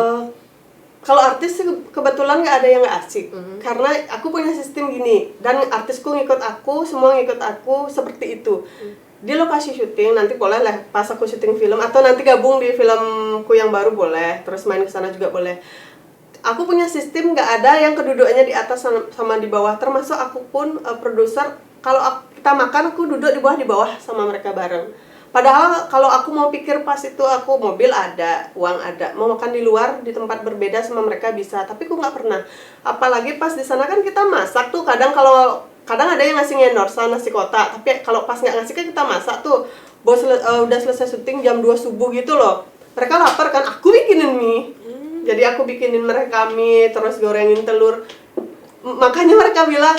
Kalau artis sih kebetulan nggak ada yang nggak asik, karena aku punya sistem gini, dan artisku ngikut aku, semua ngikut aku seperti itu. Di lokasi syuting nanti boleh lah pas aku syuting film, atau nanti gabung di filmku yang baru boleh, terus main ke sana juga boleh. Aku punya sistem nggak ada yang kedudukannya di atas sama di bawah, termasuk aku pun produser. Kalau kita makan, aku duduk di bawah sama mereka bareng. Padahal kalau aku mau pikir pas itu aku mobil ada, uang ada, mau makan di luar di tempat berbeda sama mereka bisa, tapi aku nggak pernah. Apalagi pas di sana kan kita masak tuh, kadang ada yang ngasih endorse nasi kotak, tapi kalau pas nggak ngasih kan kita masak tuh. Bos udah selesai syuting jam 2 subuh gitu loh. Mereka lapar kan, aku bikinin mie. Jadi aku bikinin mereka mie, terus gorengin telur. Makanya mereka bilang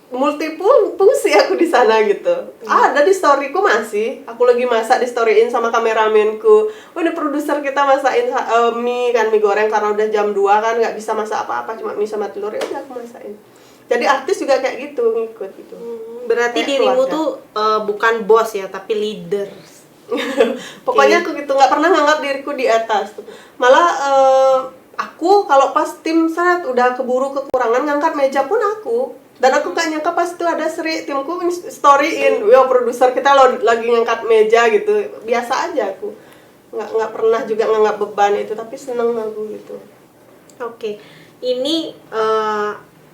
multifungsi aku di sana gitu. Ada di storyku masih. Aku lagi masak, di storyin sama kameramenku. Oh, ini produser kita masakin mie goreng karena udah jam 2 kan nggak bisa masak apa-apa, cuma mie sama telur, ya udah aku masakin. Jadi artis juga kayak gitu, ngikut gitu. Berarti Kayak dirimu keluarga. tuh bukan bos ya, tapi leader. Pokoknya aku gitu, nggak pernah nganggap diriku di atas tuh. Malah aku kalau pas tim set udah keburu kekurangan ngangkat meja pun aku. Dan aku gak nyangka pas itu ada timku storyin, yo produser kita lagi ngangkat meja gitu. Biasa aja aku. Nggak pernah juga nganggap beban itu, tapi seneng aku gitu. Oke. Ini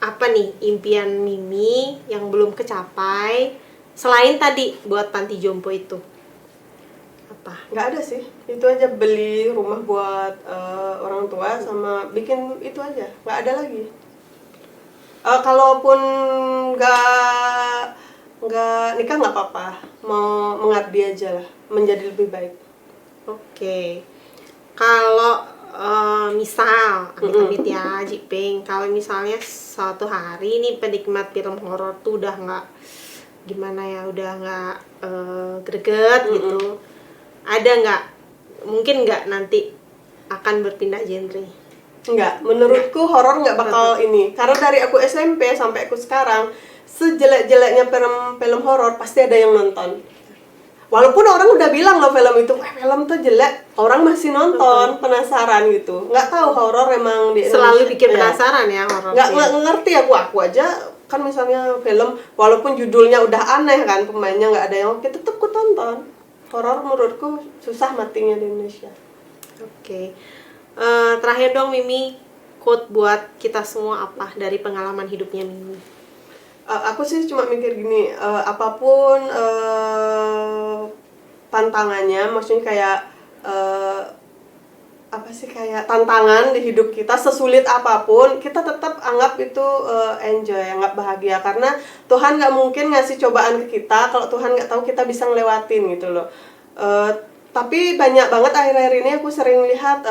apa nih impian Mimi yang belum kecapai selain tadi buat panti jompo itu? Apa? Nggak ada sih, itu aja, beli rumah buat orang tua sama bikin itu aja, nggak ada lagi. Kalaupun nggak nikah nggak apa-apa, mau mengabdi aja lah, menjadi lebih baik. Oke. Kalau misal amit-amit ya Jiping, kalau misalnya suatu hari nih penikmat film horor tuh udah nggak gimana ya, udah nggak greget gitu, ada nggak mungkin nggak nanti akan berpindah genre? Enggak, menurutku horor nggak bakal ini, karena dari aku SMP sampai aku sekarang, sejelek-jeleknya film horor pasti ada yang nonton. Walaupun orang udah bilang loh film itu, film tuh jelek, orang masih nonton, penasaran gitu. Nggak tahu horor emang di Indonesia Selalu bikin penasaran ya horor. nggak ngerti aku aja kan, misalnya film walaupun judulnya udah aneh kan, pemainnya nggak ada yang oke, tetep ku tonton. Horor menurutku susah matinya di Indonesia. Oke. Terakhir dong Mimi, quote buat kita semua apa dari pengalaman hidupnya Mimi? Aku sih cuma mikir gini, apapun tantangannya, maksudnya kayak kayak tantangan di hidup kita, sesulit apapun kita tetap anggap itu enjoy, anggap bahagia, karena Tuhan nggak mungkin ngasih cobaan ke kita kalau Tuhan nggak tahu kita bisa ngelewatin gitu loh. Tapi banyak banget akhir-akhir ini aku sering lihat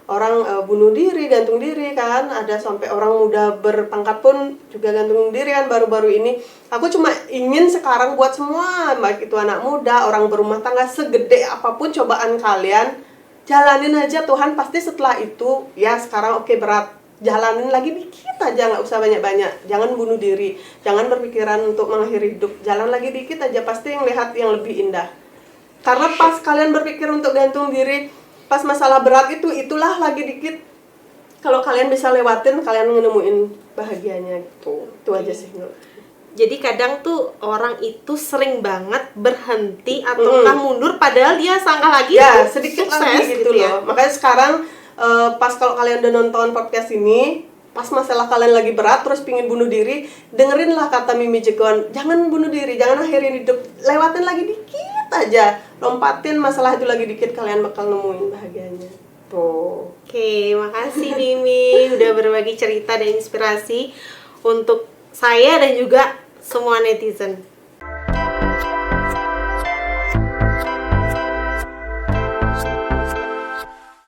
orang bunuh diri, gantung diri kan, ada sampai orang muda berpangkat pun juga gantung diri kan baru-baru ini. Aku cuma ingin sekarang buat semua, baik itu anak muda, orang berumah tangga, segede apapun cobaan kalian, jalanin aja, Tuhan pasti setelah itu, ya sekarang oke berat, jalanin lagi dikit aja, nggak usah banyak-banyak. Jangan bunuh diri, jangan berpikiran untuk mengakhiri hidup. Jalan lagi dikit aja, pasti yang lihat yang lebih indah. Karena pas kalian berpikir untuk gantung diri, pas masalah berat itulah lagi dikit. Kalau kalian bisa lewatin, kalian nemuin bahagianya gitu. Itu aja sih menurut. Jadi kadang tuh orang itu sering banget berhenti ataukah mundur padahal dia sangka lagi Ya, tuh sedikit sukses lagi gitu ya. loh. Makanya sekarang pas kalau kalian udah nonton podcast ini, pas masalah kalian lagi berat terus pingin bunuh diri, dengerinlah kata Mimi Jegon, jangan bunuh diri, jangan akhirin hidup, lewatin lagi dikit aja, lompatin masalah itu lagi dikit, kalian bakal nemuin bahagianya. Tuh. Oke, makasih Mimi udah berbagi cerita dan inspirasi untuk saya dan juga semua netizen.